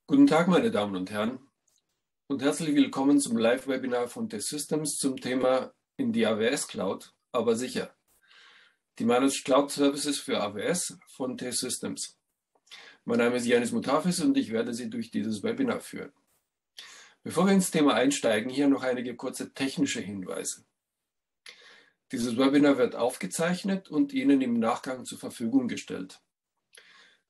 Guten Tag, meine Damen und Herren, und herzlich willkommen zum Live-Webinar von T-Systems zum Thema in die AWS Cloud, aber sicher. Die Managed Cloud Services für AWS von T-Systems. Mein Name ist Janis Mutafis und ich werde Sie durch dieses Webinar führen. Bevor wir ins Thema einsteigen, hier noch einige kurze technische Hinweise. Dieses Webinar wird aufgezeichnet und Ihnen im Nachgang zur Verfügung gestellt.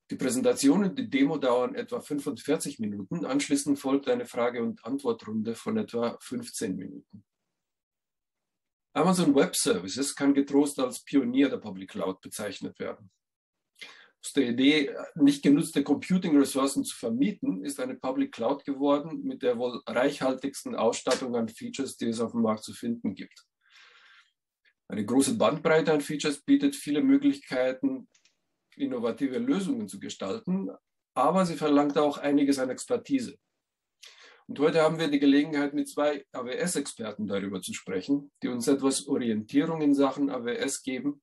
Die Präsentation und die Demo dauern etwa 45 Minuten. Anschließend folgt eine Frage- und Antwortrunde von etwa 15 Minuten. Amazon Web Services kann getrost als Pionier der Public Cloud bezeichnet werden. Aus der Idee, nicht genutzte Computing-Ressourcen zu vermieten, ist eine Public Cloud geworden mit der wohl reichhaltigsten Ausstattung an Features, die es auf dem Markt zu finden gibt. Eine große Bandbreite an Features bietet viele Möglichkeiten, innovative Lösungen zu gestalten, aber sie verlangt auch einiges an Expertise. Und heute haben wir die Gelegenheit, mit zwei AWS-Experten darüber zu sprechen, die uns etwas Orientierung in Sachen AWS geben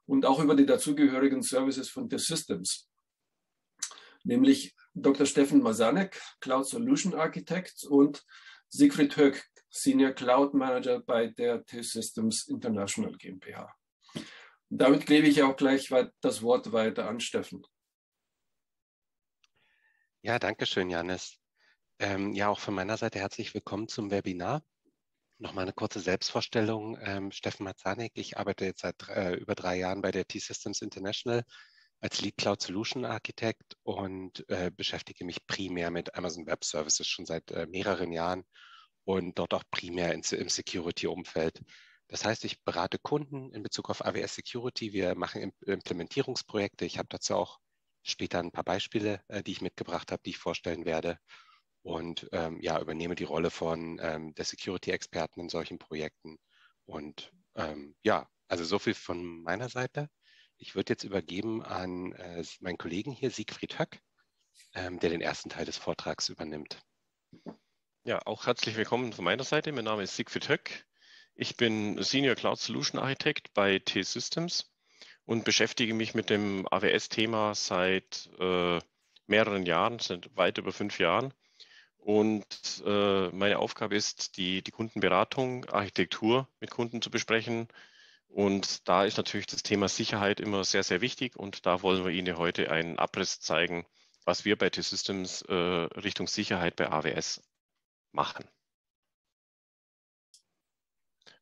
und auch über die dazugehörigen Services von T-Systems, nämlich Dr. Steffen Masanek, Cloud Solution Architect, und Siegfried Höck, Senior Cloud Manager bei der T-Systems International GmbH. Und damit gebe ich auch gleich das Wort weiter an Steffen. Ja, danke schön, Janis. Ja, auch von meiner Seite herzlich willkommen zum Webinar. Nochmal eine kurze Selbstvorstellung. Steffen Mazanek, ich arbeite jetzt seit über 3 Jahren bei der T-Systems International als Lead Cloud Solution Architect und beschäftige mich primär mit Amazon Web Services schon seit mehreren Jahren und dort auch primär im Security-Umfeld. Das heißt, ich berate Kunden in Bezug auf AWS Security. Wir machen Implementierungsprojekte. Ich habe dazu auch später ein paar Beispiele, die ich mitgebracht habe, die ich vorstellen werde. Und ja, übernehme die Rolle von der Security-Experten in solchen Projekten. Und ja, also so viel von meiner Seite. Ich würde jetzt übergeben an meinen Kollegen hier, Siegfried Höck, der den ersten Teil des Vortrags übernimmt. Ja, auch herzlich willkommen von meiner Seite. Mein Name ist Siegfried Höck. Ich bin Senior Cloud Solution Architect bei T-Systems und beschäftige mich mit dem AWS-Thema seit mehreren Jahren, seit weit über 5 Jahren. Und meine Aufgabe ist, die Kundenberatung, Architektur mit Kunden zu besprechen. Und da ist natürlich das Thema Sicherheit immer sehr, sehr wichtig. Und da wollen wir Ihnen heute einen Abriss zeigen, was wir bei T-Systems Richtung Sicherheit bei AWS machen.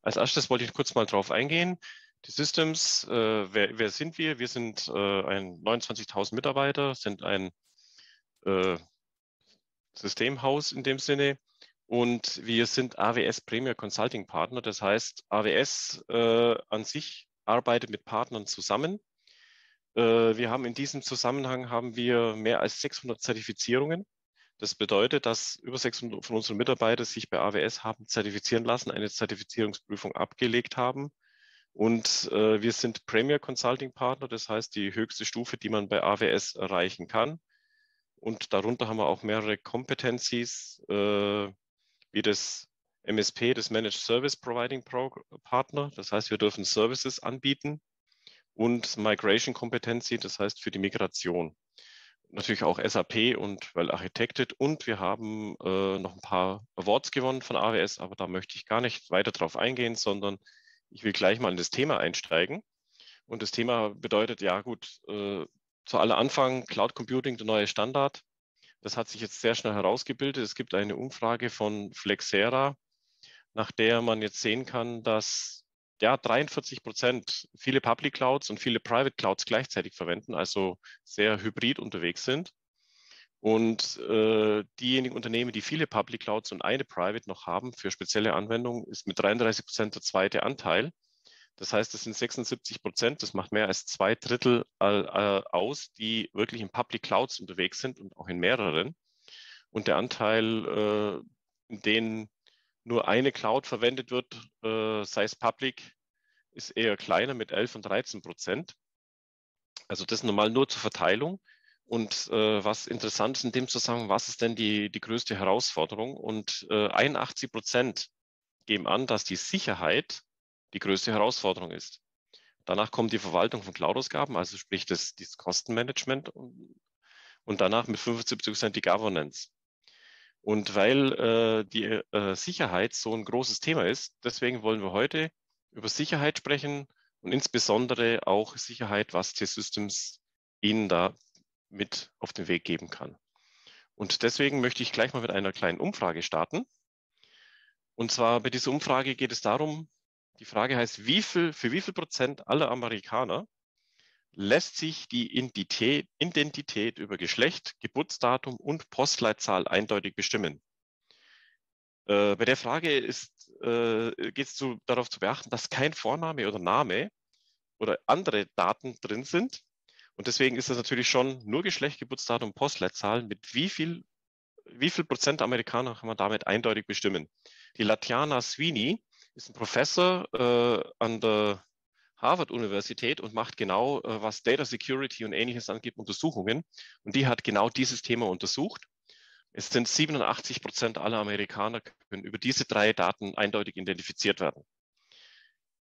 Als erstes wollte ich kurz mal drauf eingehen. T-Systems, wer sind wir? Wir sind 29.000 Mitarbeiter, sind ein Systemhaus in dem Sinne, und wir sind AWS Premier Consulting Partner. Das heißt, AWS an sich arbeitet mit Partnern zusammen. Wir haben in diesem Zusammenhang mehr als 600 Zertifizierungen. Das bedeutet, dass über 600 von unseren Mitarbeitern sich bei AWS haben zertifizieren lassen, eine Zertifizierungsprüfung abgelegt haben. Und wir sind Premier Consulting Partner, das heißt die höchste Stufe, die man bei AWS erreichen kann. Und darunter haben wir auch mehrere Competencies, wie das MSP, das Managed Service Providing Partner. Das heißt, wir dürfen Services anbieten, und Migration Competency, das heißt für die Migration. Natürlich auch SAP und Well Architected, und wir haben noch ein paar Awards gewonnen von AWS, aber da möchte ich gar nicht weiter drauf eingehen, sondern ich will gleich mal in das Thema einsteigen. Und das Thema bedeutet, ja gut, zu aller Anfang Cloud Computing, der neue Standard. Das hat sich jetzt sehr schnell herausgebildet. Es gibt eine Umfrage von Flexera, nach der man jetzt sehen kann, dass ja 43% viele Public Clouds und viele Private Clouds gleichzeitig verwenden, also sehr hybrid unterwegs sind. Und diejenigen Unternehmen, die viele Public Clouds und eine Private noch haben für spezielle Anwendungen, ist mit 33% der zweite Anteil. Das heißt, es sind 76%, das macht mehr als 2/3 aus, die wirklich in Public Clouds unterwegs sind und auch in mehreren. Und der Anteil, in denen nur eine Cloud verwendet wird, sei es Public, ist eher kleiner mit 11 und 13%. Also das normal nur zur Verteilung. Und was interessant ist in dem Zusammenhang, was ist denn die größte Herausforderung? Und 81% geben an, dass die Sicherheit die größte Herausforderung ist. Danach kommt die Verwaltung von Cloud-Ausgaben, also sprich das Kostenmanagement. Und und danach mit 75% die Governance. Und weil die Sicherheit so ein großes Thema ist, deswegen wollen wir heute über Sicherheit sprechen und insbesondere auch Sicherheit, was T-Systems Ihnen da mit auf den Weg geben kann. Und deswegen möchte ich gleich mal mit einer kleinen Umfrage starten. Und zwar bei dieser Umfrage geht es darum, die Frage heißt, für wie viel Prozent aller Amerikaner lässt sich die Identität über Geschlecht, Geburtsdatum und Postleitzahl eindeutig bestimmen? Bei der Frage geht es darauf zu beachten, dass kein Vorname oder Name oder andere Daten drin sind. Und deswegen ist das natürlich schon nur Geschlecht, Geburtsdatum, Postleitzahl. Mit wie viel Prozent Amerikaner kann man damit eindeutig bestimmen? Die Latiana Sweeney ist ein Professor an der Harvard-Universität und macht genau, was Data Security und Ähnliches angeht, Untersuchungen. Und die hat genau dieses Thema untersucht. Es sind 87% aller Amerikaner können über diese 3 Daten eindeutig identifiziert werden.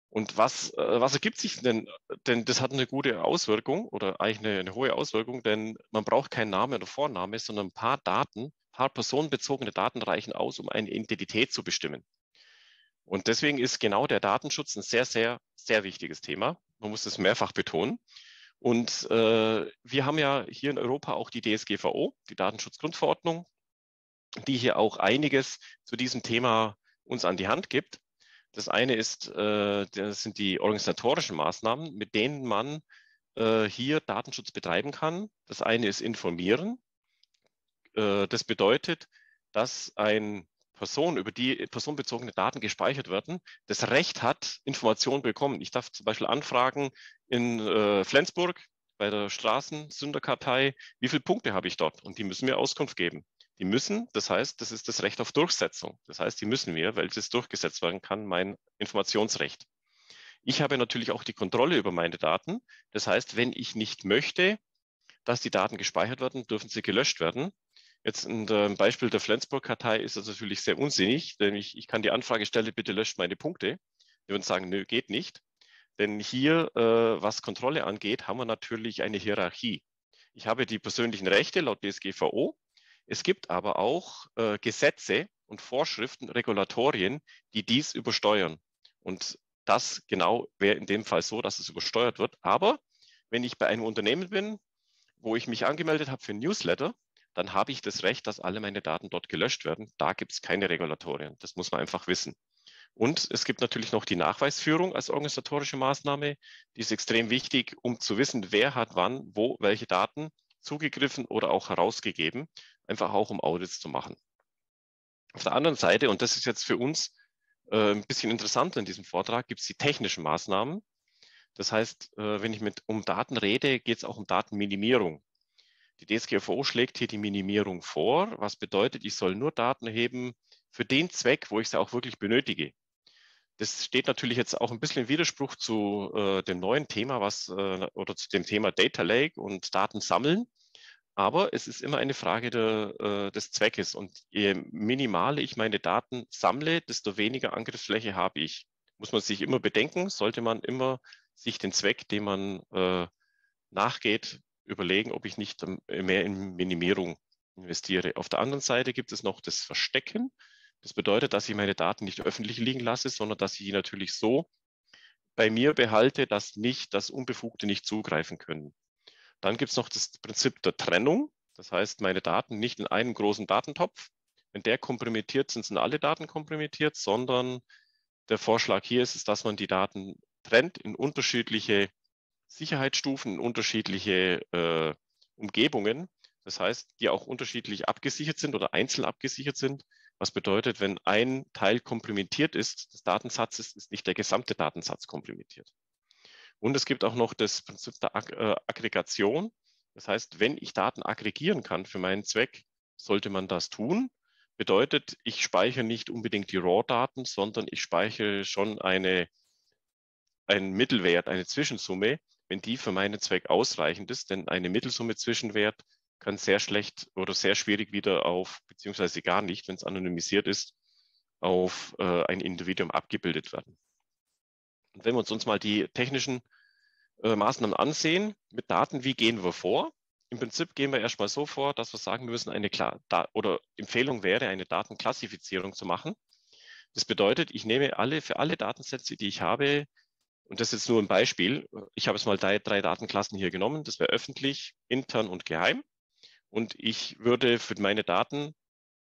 Und was ergibt sich denn? Denn das hat eine gute Auswirkung oder eigentlich eine hohe Auswirkung, denn man braucht keinen Namen oder Vorname, sondern ein paar personenbezogene Daten reichen aus, um eine Identität zu bestimmen. Und deswegen ist genau der Datenschutz ein sehr, sehr, sehr wichtiges Thema. Man muss das mehrfach betonen. Und wir haben ja hier in Europa auch die DSGVO, die Datenschutzgrundverordnung, die hier auch einiges zu diesem Thema uns an die Hand gibt. Das eine das sind die organisatorischen Maßnahmen, mit denen man hier Datenschutz betreiben kann. Das eine ist informieren. Das bedeutet, dass über die personenbezogene Daten gespeichert werden, das Recht hat, Informationen bekommen. Ich darf zum Beispiel anfragen in Flensburg bei der Straßensünderkartei, wie viele Punkte habe ich dort? Und die müssen mir Auskunft geben. Die müssen, das heißt, das ist das Recht auf Durchsetzung. Das heißt, die müssen mir, weil das durchgesetzt werden kann, mein Informationsrecht. Ich habe natürlich auch die Kontrolle über meine Daten. Das heißt, wenn ich nicht möchte, dass die Daten gespeichert werden, dürfen sie gelöscht werden. Jetzt im Beispiel der Flensburg-Kartei ist das natürlich sehr unsinnig, denn ich kann die Anfrage stellen, bitte löscht meine Punkte. Die würden sagen, nö, geht nicht. Denn hier, was Kontrolle angeht, haben wir natürlich eine Hierarchie. Ich habe die persönlichen Rechte laut DSGVO. Es gibt aber auch Gesetze und Vorschriften, Regulatorien, die dies übersteuern. Und das genau wäre in dem Fall so, dass es übersteuert wird. Aber wenn ich bei einem Unternehmen bin, wo ich mich angemeldet habe für ein Newsletter, dann habe ich das Recht, dass alle meine Daten dort gelöscht werden. Da gibt es keine Regulatorien. Das muss man einfach wissen. Und es gibt natürlich noch die Nachweisführung als organisatorische Maßnahme. Die ist extrem wichtig, um zu wissen, wer hat wann, wo, welche Daten zugegriffen oder auch herausgegeben, einfach auch um Audits zu machen. Auf der anderen Seite, und das ist jetzt für uns ein bisschen interessanter in diesem Vortrag, gibt es die technischen Maßnahmen. Das heißt, wenn ich um Daten rede, geht es auch um Datenminimierung. Die DSGVO schlägt hier die Minimierung vor, was bedeutet, ich soll nur Daten erheben für den Zweck, wo ich sie auch wirklich benötige. Das steht natürlich jetzt auch ein bisschen im Widerspruch zu dem neuen Thema, oder zu dem Thema Data Lake und Daten sammeln. Aber es ist immer eine Frage des Zweckes. Und je minimal ich meine Daten sammle, desto weniger Angriffsfläche habe ich. Muss man sich immer bedenken, sollte man immer sich den Zweck, den man nachgeht, überlegen, ob ich nicht mehr in Minimierung investiere. Auf der anderen Seite gibt es noch das Verstecken. Das bedeutet, dass ich meine Daten nicht öffentlich liegen lasse, sondern dass ich die natürlich so bei mir behalte, dass Unbefugte nicht zugreifen können. Dann gibt es noch das Prinzip der Trennung. Das heißt, meine Daten nicht in einen großen Datentopf. Wenn der kompromittiert sind alle Daten kompromittiert, sondern der Vorschlag hier ist, dass man die Daten trennt in unterschiedliche Sicherheitsstufen, in unterschiedliche Umgebungen. Das heißt, die auch unterschiedlich abgesichert sind oder einzeln abgesichert sind. Was bedeutet, wenn ein Teil kompromittiert ist des Datensatzes, ist nicht der gesamte Datensatz kompromittiert. Und es gibt auch noch das Prinzip der Aggregation. Das heißt, wenn ich Daten aggregieren kann für meinen Zweck, sollte man das tun. Bedeutet, ich speichere nicht unbedingt die RAW-Daten, sondern ich speichere schon einen Mittelwert, eine Zwischensumme, wenn die für meinen Zweck ausreichend ist. Denn eine Mittelsumme-Zwischenwert kann sehr schlecht oder sehr schwierig wieder beziehungsweise gar nicht, wenn es anonymisiert ist, auf ein Individuum abgebildet werden. Und wenn wir uns mal die technischen Maßnahmen ansehen, mit Daten, wie gehen wir vor? Im Prinzip gehen wir erstmal so vor, dass wir sagen, wir müssen oder Empfehlung wäre, eine Datenklassifizierung zu machen. Das bedeutet, ich nehme für alle Datensätze, die ich habe, und das ist jetzt nur ein Beispiel, ich habe jetzt mal drei Datenklassen hier genommen, das wäre öffentlich, intern und geheim. Und ich würde für meine Daten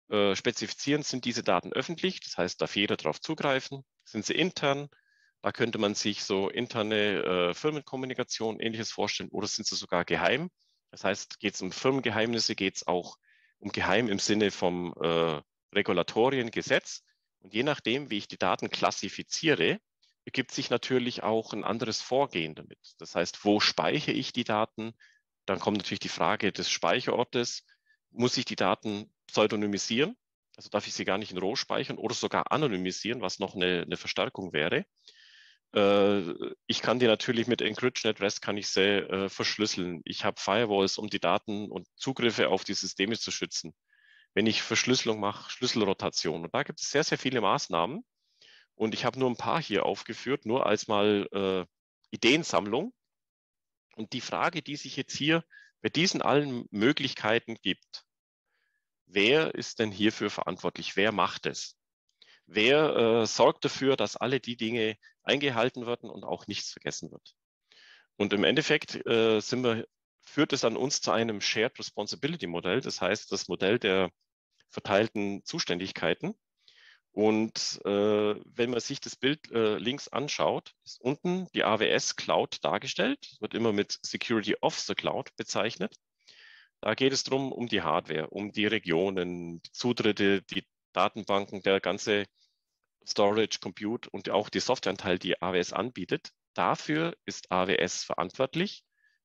spezifizieren, sind diese Daten öffentlich, das heißt, darf jeder darauf zugreifen, sind sie intern, da könnte man sich so interne Firmenkommunikation, ähnliches vorstellen, oder sind sie sogar geheim. Das heißt, geht es um Firmengeheimnisse, geht es auch um geheim im Sinne vom Regulatoriengesetz. Und je nachdem, wie ich die Daten klassifiziere, ergibt sich natürlich auch ein anderes Vorgehen damit. Das heißt, wo speichere ich die Daten? Dann kommt natürlich die Frage des Speicherortes. Muss ich die Daten pseudonymisieren? Also darf ich sie gar nicht in RAW speichern oder sogar anonymisieren, was noch eine Verstärkung wäre. Ich kann die natürlich mit Encryption at Rest kann ich sie verschlüsseln. Ich habe Firewalls, um die Daten und Zugriffe auf die Systeme zu schützen. Wenn ich Verschlüsselung mache, Schlüsselrotation. Und da gibt es sehr, sehr viele Maßnahmen. Und ich habe nur ein paar hier aufgeführt, nur als mal Ideensammlung. Und die Frage, die sich jetzt hier bei diesen allen Möglichkeiten gibt, wer ist denn hierfür verantwortlich? Wer macht es? Wer sorgt dafür, dass alle die Dinge eingehalten werden und auch nichts vergessen wird? Und im Endeffekt führt es an uns zu einem Shared Responsibility Modell, das heißt das Modell der verteilten Zuständigkeiten. Und wenn man sich das Bild links anschaut, ist unten die AWS Cloud dargestellt. Das wird immer mit Security of the Cloud bezeichnet. Da geht es darum, um die Hardware, um die Regionen, die Zutritte, die Datenbanken, der ganze Storage, Compute und auch die Softwareanteil, die AWS anbietet. Dafür ist AWS verantwortlich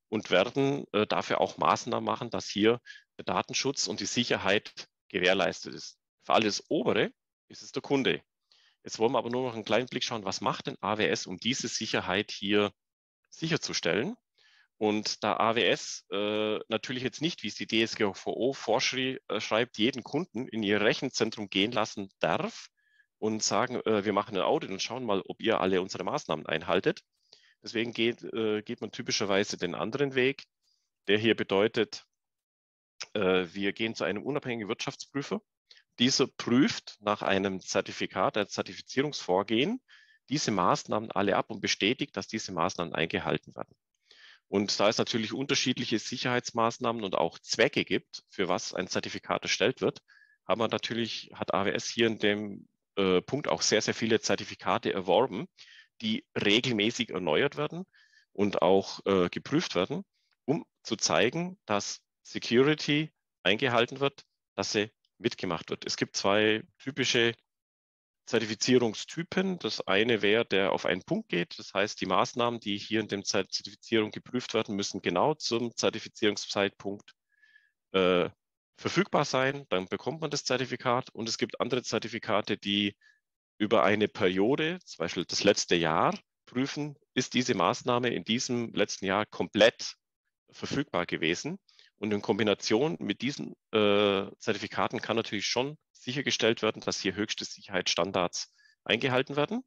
und werden dafür auch Maßnahmen machen, dass hier der Datenschutz und die Sicherheit gewährleistet ist. Für alles Obere ist es der Kunde. Jetzt wollen wir aber nur noch einen kleinen Blick schauen, was macht denn AWS, um diese Sicherheit hier sicherzustellen? Und da AWS natürlich jetzt nicht, wie es die DSGVO vorschreibt, jeden Kunden in ihr Rechenzentrum gehen lassen darf und sagen, wir machen ein Audit und schauen mal, ob ihr alle unsere Maßnahmen einhaltet. Deswegen geht man typischerweise den anderen Weg, der hier bedeutet, wir gehen zu einem unabhängigen Wirtschaftsprüfer. Dieser prüft nach einem Zertifikat, ein Zertifizierungsvorgehen, diese Maßnahmen alle ab und bestätigt, dass diese Maßnahmen eingehalten werden. Und da es natürlich unterschiedliche Sicherheitsmaßnahmen und auch Zwecke gibt, für was ein Zertifikat erstellt wird, hat AWS hier in dem Punkt auch sehr, sehr viele Zertifikate erworben, die regelmäßig erneuert werden und auch geprüft werden, um zu zeigen, dass Security eingehalten wird, dass sie mitgemacht wird. Es gibt zwei typische Zertifizierungstypen. Das eine wäre, der auf einen Punkt geht. Das heißt, die Maßnahmen, die hier in der Zertifizierung geprüft werden, müssen genau zum Zertifizierungszeitpunkt verfügbar sein. Dann bekommt man das Zertifikat. Und es gibt andere Zertifikate, die über eine Periode, zum Beispiel das letzte Jahr, prüfen, ist diese Maßnahme in diesem letzten Jahr komplett verfügbar gewesen. Und in Kombination mit diesen Zertifikaten kann natürlich schon sichergestellt werden, dass hier höchste Sicherheitsstandards eingehalten werden.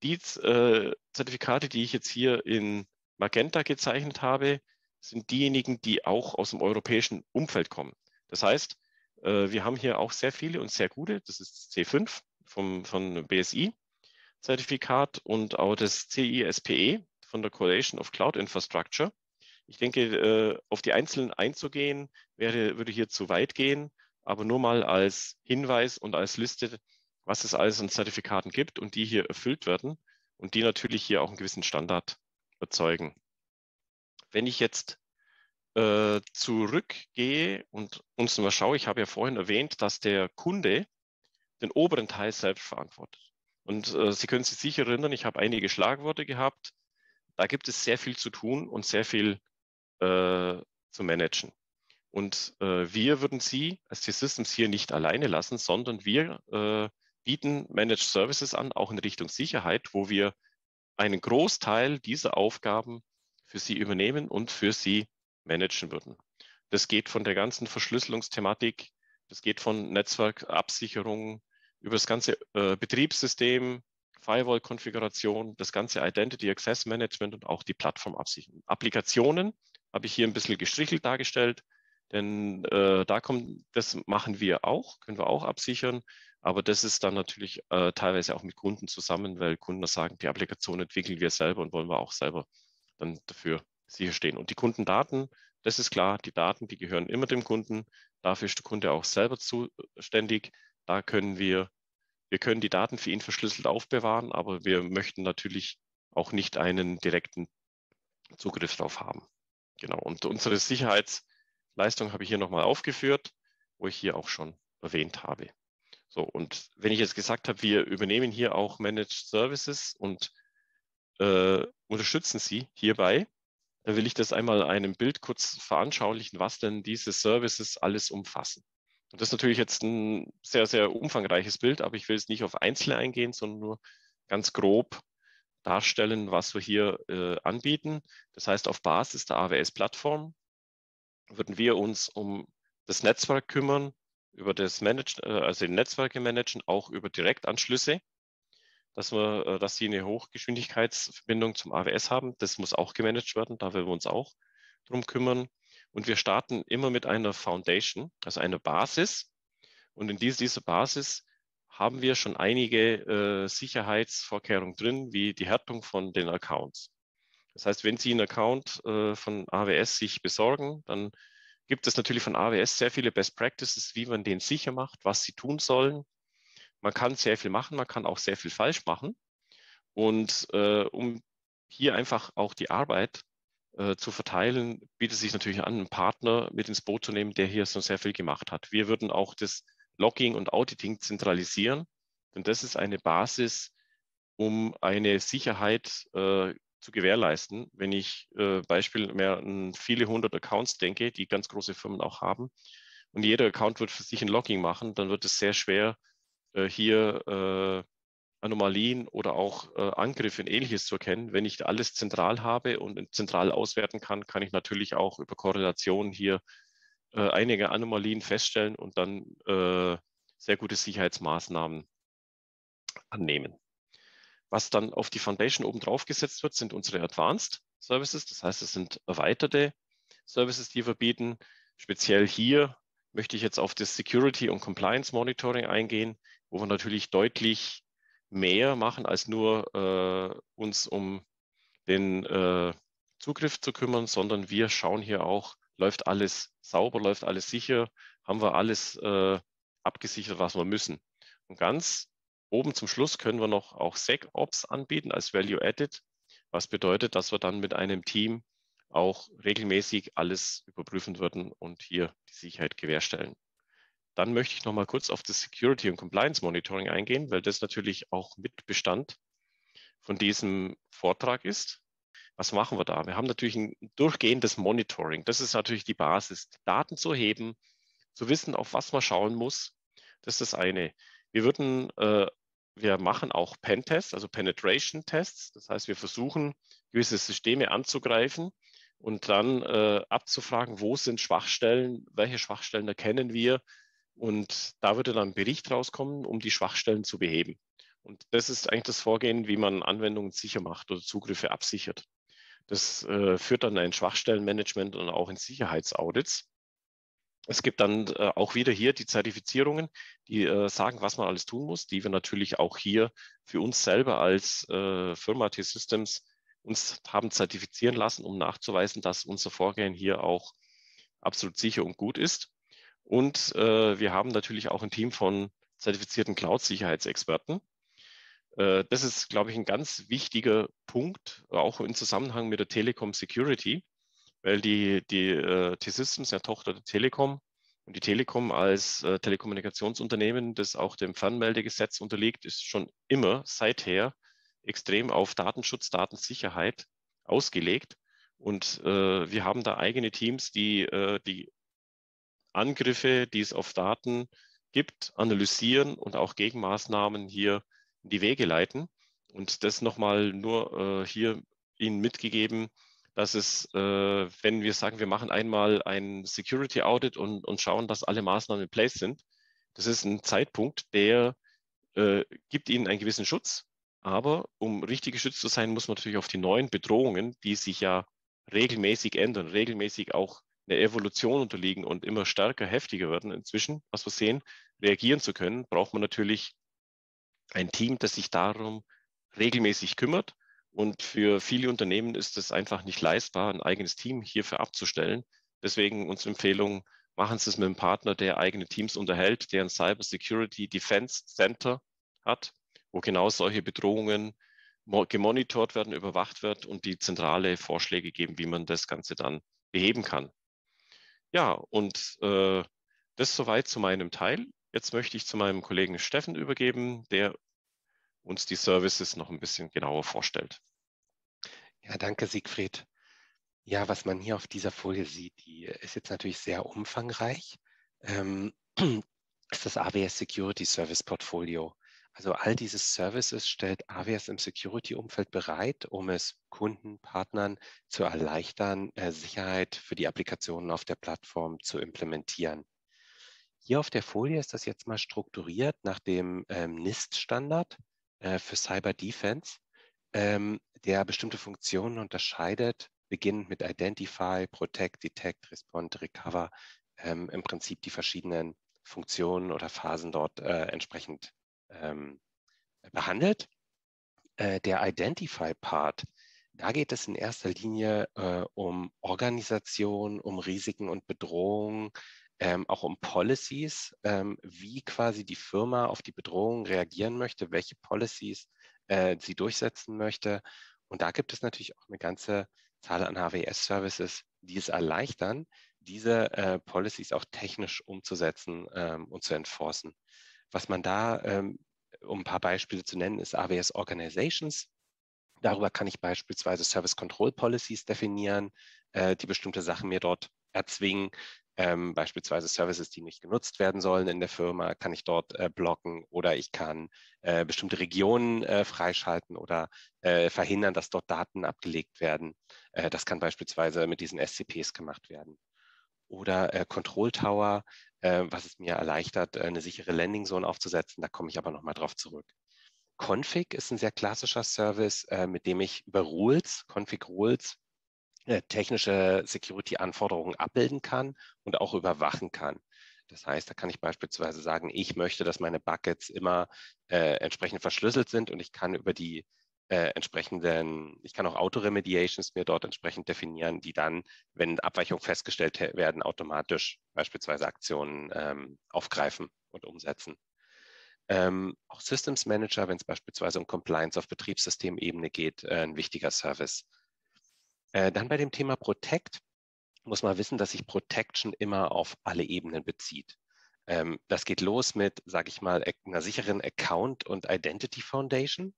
Die Zertifikate, die ich jetzt hier in Magenta gezeichnet habe, sind diejenigen, die auch aus dem europäischen Umfeld kommen. Das heißt, wir haben hier auch sehr viele und sehr gute, das ist das C5 von BSI Zertifikat und auch das CISPE von der Coalition of Cloud Infrastructure. Ich denke, auf die einzelnen einzugehen, würde hier zu weit gehen, aber nur mal als Hinweis und als Liste, was es alles an Zertifikaten gibt und die hier erfüllt werden und die natürlich hier auch einen gewissen Standard erzeugen. Wenn ich jetzt zurückgehe und uns mal schaue, ich habe ja vorhin erwähnt, dass der Kunde den oberen Teil selbst verantwortet. Und Sie können sich sicher erinnern, ich habe einige Schlagworte gehabt. Da gibt es sehr viel zu tun und sehr viel zu managen. Und wir würden Sie als T-Systems hier nicht alleine lassen, sondern wir bieten Managed Services an, auch in Richtung Sicherheit, wo wir einen Großteil dieser Aufgaben für Sie übernehmen und für Sie managen würden. Das geht von der ganzen Verschlüsselungsthematik, das geht von Netzwerkabsicherung über das ganze Betriebssystem, Firewall-Konfiguration, das ganze Identity Access Management und auch die Plattformabsicherung. Applikationen habe ich hier ein bisschen gestrichelt dargestellt, denn das machen wir auch, können wir auch absichern, aber das ist dann natürlich teilweise auch mit Kunden zusammen, weil Kunden sagen, die Applikation entwickeln wir selber und wollen wir auch selber dann dafür sicherstehen. Und die Kundendaten, das ist klar, die Daten, die gehören immer dem Kunden, dafür ist der Kunde auch selber zuständig. Da können wir können die Daten für ihn verschlüsselt aufbewahren, aber wir möchten natürlich auch nicht einen direkten Zugriff drauf haben. Genau. Und unsere Sicherheitsleistung habe ich hier nochmal aufgeführt, wo ich hier auch schon erwähnt habe. So, und wenn ich jetzt gesagt habe, wir übernehmen hier auch Managed Services und unterstützen sie hierbei, dann will ich das einmal einem Bild kurz veranschaulichen, was denn diese Services alles umfassen. Und das ist natürlich jetzt ein sehr, sehr umfangreiches Bild, aber ich will es nicht auf Einzelne eingehen, sondern nur ganz grob darstellen, was wir hier anbieten. Das heißt, auf Basis der AWS-Plattform würden wir uns um das Netzwerk kümmern, über das also die Netzwerke managen, auch über Direktanschlüsse, dass sie eine Hochgeschwindigkeitsverbindung zum AWS haben. Das muss auch gemanagt werden, da werden wir uns auch drum kümmern. Und wir starten immer mit einer Foundation, also einer Basis. Und in dieser Basis haben wir schon einige Sicherheitsvorkehrungen drin, wie die Härtung von den Accounts. Das heißt, wenn Sie einen Account von AWS sich besorgen, dann gibt es natürlich von AWS sehr viele Best Practices, wie man den sicher macht, was Sie tun sollen. Man kann sehr viel machen, man kann auch sehr viel falsch machen. Und um hier einfach auch die Arbeit zu verteilen, bietet es sich natürlich an, einen Partner mit ins Boot zu nehmen, der hier schon sehr viel gemacht hat. Wir würden auch das Logging und Auditing zentralisieren, denn das ist eine Basis, um eine Sicherheit zu gewährleisten. Wenn ich Beispiel mehr an viele hundert Accounts denke, die ganz große Firmen auch haben, und jeder Account wird für sich ein Logging machen, dann wird es sehr schwer, hier Anomalien oder auch Angriffe und Ähnliches zu erkennen. Wenn ich alles zentral habe und zentral auswerten kann, kann ich natürlich auch über Korrelation hier einige Anomalien feststellen und dann sehr gute Sicherheitsmaßnahmen annehmen. Was dann auf die Foundation oben drauf gesetzt wird, sind unsere Advanced Services. Das heißt, es sind erweiterte Services, die wir bieten. Speziell hier möchte ich jetzt auf das Security und Compliance Monitoring eingehen, wo wir natürlich deutlich mehr machen, als nur uns um den Zugriff zu kümmern, sondern wir schauen hier auch, läuft alles sauber, läuft alles sicher, haben wir alles abgesichert, was wir müssen. Und ganz oben zum Schluss können wir noch auch SecOps anbieten als Value Added, was bedeutet, dass wir dann mit einem Team auch regelmäßig alles überprüfen würden und hier die Sicherheit gewährstellen. Dann möchte ich noch mal kurz auf das Security und Compliance Monitoring eingehen, weil das natürlich auch mit Bestand von diesem Vortrag ist. Was machen wir da? Wir haben natürlich ein durchgehendes Monitoring. Das ist natürlich die Basis, Daten zu heben, zu wissen, auf was man schauen muss. Das ist das eine. Wir machen auch Pentests, also Penetration-Tests. Das heißt, wir versuchen, gewisse Systeme anzugreifen und dann abzufragen, wo sind Schwachstellen, welche Schwachstellen erkennen wir. Und da würde dann ein Bericht rauskommen, um die Schwachstellen zu beheben. Und das ist eigentlich das Vorgehen, wie man Anwendungen sicher macht oder Zugriffe absichert. Das führt dann in Schwachstellenmanagement und auch in Sicherheitsaudits. Es gibt dann auch wieder hier die Zertifizierungen, die sagen, was man alles tun muss, die wir natürlich auch hier für uns selber als Firma T-Systems uns haben zertifizieren lassen, um nachzuweisen, dass unser Vorgehen hier auch absolut sicher und gut ist. Und wir haben natürlich auch ein Team von zertifizierten Cloud-Sicherheitsexperten. Das ist, glaube ich, ein ganz wichtiger Punkt, auch im Zusammenhang mit der Telekom Security, weil die T-Systems ja Tochter der Telekom und die Telekom als Telekommunikationsunternehmen, das auch dem Fernmeldegesetz unterliegt, ist schon immer seither extrem auf Datenschutz, Datensicherheit ausgelegt. Und wir haben da eigene Teams, die die Angriffe, die es auf Daten gibt, analysieren und auch Gegenmaßnahmen hier in die Wege leiten. Und das nochmal nur hier Ihnen mitgegeben, dass es, wenn wir sagen, wir machen einmal ein Security Audit und schauen, dass alle Maßnahmen in place sind, das ist ein Zeitpunkt, der gibt Ihnen einen gewissen Schutz. Aber um richtig geschützt zu sein, muss man natürlich auf die neuen Bedrohungen, die sich ja regelmäßig ändern, regelmäßig auch eine Evolution unterliegen und immer stärker, heftiger werden inzwischen, was wir sehen, reagieren zu können, braucht man natürlich ein Team, das sich darum regelmäßig kümmert. Und für viele Unternehmen ist es einfach nicht leistbar, ein eigenes Team hierfür abzustellen. Deswegen unsere Empfehlung, machen Sie es mit einem Partner, der eigene Teams unterhält, der ein Cyber Security Defense Center hat, wo genau solche Bedrohungen gemonitort werden, überwacht wird und die zentrale Vorschläge geben, wie man das Ganze dann beheben kann. Ja, und das soweit zu meinem Teil. Jetzt möchte ich zu meinem Kollegen Steffen übergeben, der uns die Services noch ein bisschen genauer vorstellt. Ja, danke, Siegfried. Ja, was man hier auf dieser Folie sieht, die ist jetzt natürlich sehr umfangreich. Ist das AWS Security Service Portfolio. Also all diese Services stellt AWS im Security-Umfeld bereit, um es Kunden, Partnern zu erleichtern, Sicherheit für die Applikationen auf der Plattform zu implementieren. Hier auf der Folie ist das jetzt mal strukturiert nach dem NIST-Standard für Cyber Defense, der bestimmte Funktionen unterscheidet, beginnend mit Identify, Protect, Detect, Respond, Recover, im Prinzip die verschiedenen Funktionen oder Phasen dort entsprechend behandelt. Der Identify-Part, da geht es in erster Linie um Organisation, um Risiken und Bedrohungen, auch um Policies, wie quasi die Firma auf die Bedrohung reagieren möchte, welche Policies sie durchsetzen möchte. Und da gibt es natürlich auch eine ganze Zahl an AWS-Services, die es erleichtern, diese Policies auch technisch umzusetzen und zu enforcen. Was man da, um ein paar Beispiele zu nennen, ist AWS Organizations. Darüber kann ich beispielsweise Service Control Policies definieren, die bestimmte Sachen mir dort erzwingen. Beispielsweise Services, die nicht genutzt werden sollen in der Firma, kann ich dort blocken, oder ich kann bestimmte Regionen freischalten oder verhindern, dass dort Daten abgelegt werden. Das kann beispielsweise mit diesen SCPs gemacht werden. Oder Control Tower, was es mir erleichtert, eine sichere Landing Zone aufzusetzen. Da komme ich aber nochmal drauf zurück. Config ist ein sehr klassischer Service, mit dem ich über Rules, Config Rules, technische Security-Anforderungen abbilden kann und auch überwachen kann. Das heißt, da kann ich beispielsweise sagen, ich möchte, dass meine Buckets immer entsprechend verschlüsselt sind, und ich kann über die ich kann auch Auto-Remediations mir dort entsprechend definieren, die dann, wenn Abweichungen festgestellt werden, automatisch beispielsweise Aktionen aufgreifen und umsetzen. Auch Systems Manager, wenn es beispielsweise um Compliance auf Betriebssystemebene geht, ein wichtiger Service. Dann bei dem Thema Protect muss man wissen, dass sich Protection immer auf alle Ebenen bezieht. Das geht los mit, sage ich mal, einer sicheren Account- und Identity Foundation.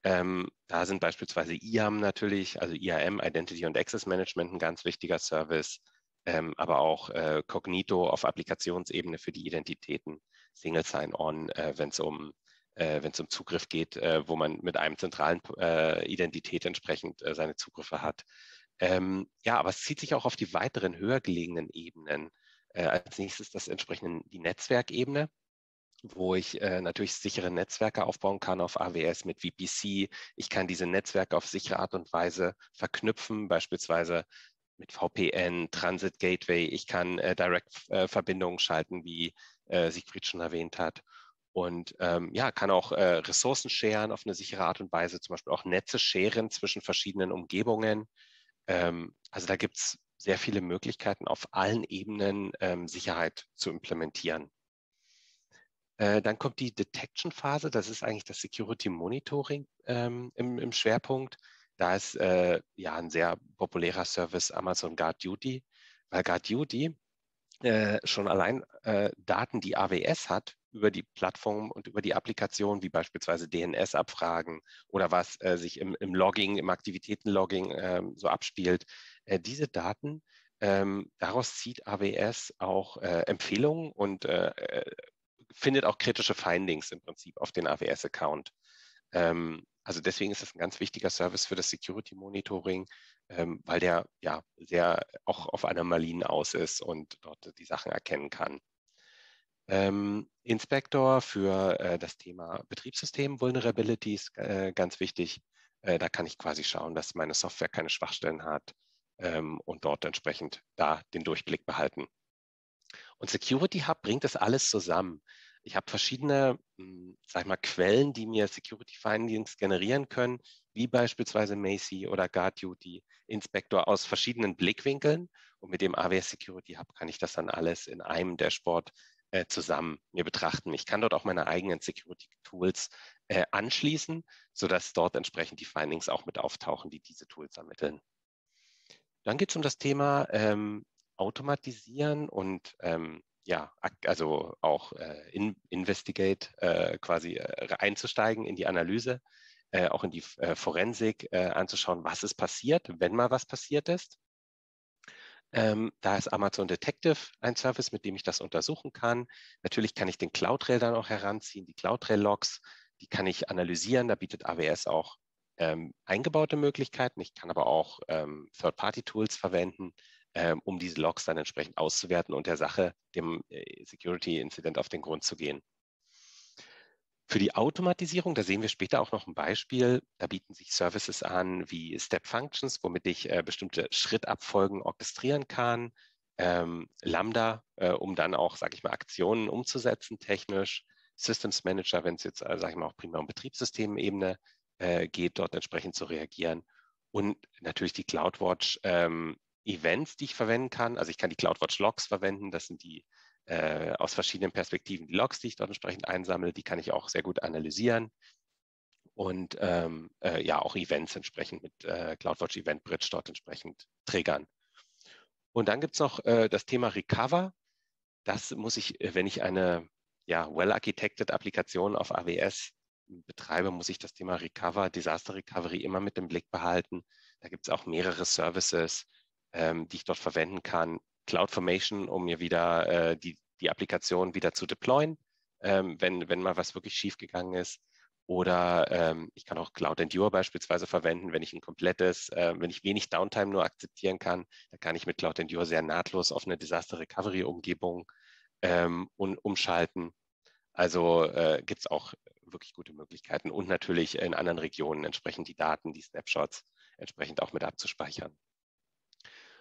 Da sind beispielsweise IAM natürlich, also IAM, Identity and Access Management, ein ganz wichtiger Service, aber auch Cognito auf Applikationsebene für die Identitäten, Single Sign-On, wenn es um Zugriff geht, wo man mit einem zentralen Identität entsprechend seine Zugriffe hat. Ja, aber es zieht sich auch auf die weiteren höher gelegenen Ebenen. Als nächstes das entsprechende die Netzwerkebene, wo ich natürlich sichere Netzwerke aufbauen kann auf AWS mit VPC. Ich kann diese Netzwerke auf sichere Art und Weise verknüpfen, beispielsweise mit VPN, Transit Gateway. Ich kann Direct-Verbindungen schalten, wie Siegfried schon erwähnt hat. Und ja, kann auch Ressourcen sharen auf eine sichere Art und Weise, zum Beispiel auch Netze sharen zwischen verschiedenen Umgebungen. Also da gibt es sehr viele Möglichkeiten, auf allen Ebenen Sicherheit zu implementieren. Dann kommt die Detection-Phase, das ist eigentlich das Security Monitoring im Schwerpunkt. Da ist ja ein sehr populärer Service Amazon Guard Duty, weil Guard Duty schon allein Daten, die AWS hat, über die Plattform und über die Applikation, wie beispielsweise DNS-Abfragen oder was sich im Logging, im Aktivitätenlogging so abspielt, diese Daten, daraus zieht AWS auch Empfehlungen und findet auch kritische Findings im Prinzip auf den AWS-Account. Also deswegen ist das ein ganz wichtiger Service für das Security Monitoring, weil der ja sehr auch auf Anomalien aus ist und dort die Sachen erkennen kann. Inspector für das Thema Betriebssystem Vulnerabilities, ganz wichtig. Da kann ich quasi schauen, dass meine Software keine Schwachstellen hat. und dort entsprechend da den Durchblick behalten. Und Security Hub bringt das alles zusammen. Ich habe verschiedene, sag ich mal, Quellen, die mir Security Findings generieren können, wie beispielsweise Macie oder GuardDuty, Inspector aus verschiedenen Blickwinkeln. Und mit dem AWS Security Hub kann ich das dann alles in einem Dashboard zusammen mir betrachten. Ich kann dort auch meine eigenen Security Tools anschließen, sodass dort entsprechend die Findings auch mit auftauchen, die diese Tools ermitteln. Dann geht es um das Thema Automatisieren und ja, also auch Investigate quasi einzusteigen in die Analyse, auch in die Forensik anzuschauen, was ist passiert, wenn mal was passiert ist. Da ist Amazon Detective ein Service, mit dem ich das untersuchen kann. Natürlich kann ich den CloudTrail dann auch heranziehen, die CloudTrail-Logs, die kann ich analysieren. Da bietet AWS auch eingebaute Möglichkeiten. Ich kann aber auch Third-Party-Tools verwenden, um diese Logs dann entsprechend auszuwerten und der Sache, dem Security-Incident auf den Grund zu gehen. Für die Automatisierung, da sehen wir später auch noch ein Beispiel, da bieten sich Services an wie Step Functions, womit ich bestimmte Schrittabfolgen orchestrieren kann, Lambda, um dann auch, sage ich mal, Aktionen umzusetzen technisch, Systems Manager, wenn es jetzt, sage ich mal, auch primär um Betriebssystemebene geht, dort entsprechend zu reagieren und natürlich die CloudWatch Events, die ich verwenden kann. Also ich kann die CloudWatch Logs verwenden, das sind die aus verschiedenen Perspektiven die Logs, die ich dort entsprechend einsammle, die kann ich auch sehr gut analysieren und ja auch Events entsprechend mit CloudWatch Event Bridge dort entsprechend triggern. Und dann gibt es noch das Thema Recover. Das muss ich, wenn ich eine ja, well-architected Applikation auf AWS betreibe, muss ich das Thema Recover, Disaster Recovery immer mit im Blick behalten. Da gibt es auch mehrere Services, die ich dort verwenden kann. CloudFormation, um mir wieder die Applikation wieder zu deployen, wenn mal was wirklich schiefgegangen ist. Oder ich kann auch Cloud Endure beispielsweise verwenden, wenn ich ein komplettes, wenn ich wenig Downtime nur akzeptieren kann, dann kann ich mit Cloud Endure sehr nahtlos auf eine Disaster Recovery Umgebung umschalten. Also gibt es auch wirklich gute Möglichkeiten und natürlich in anderen Regionen entsprechend die Daten, die Snapshots entsprechend auch mit abzuspeichern.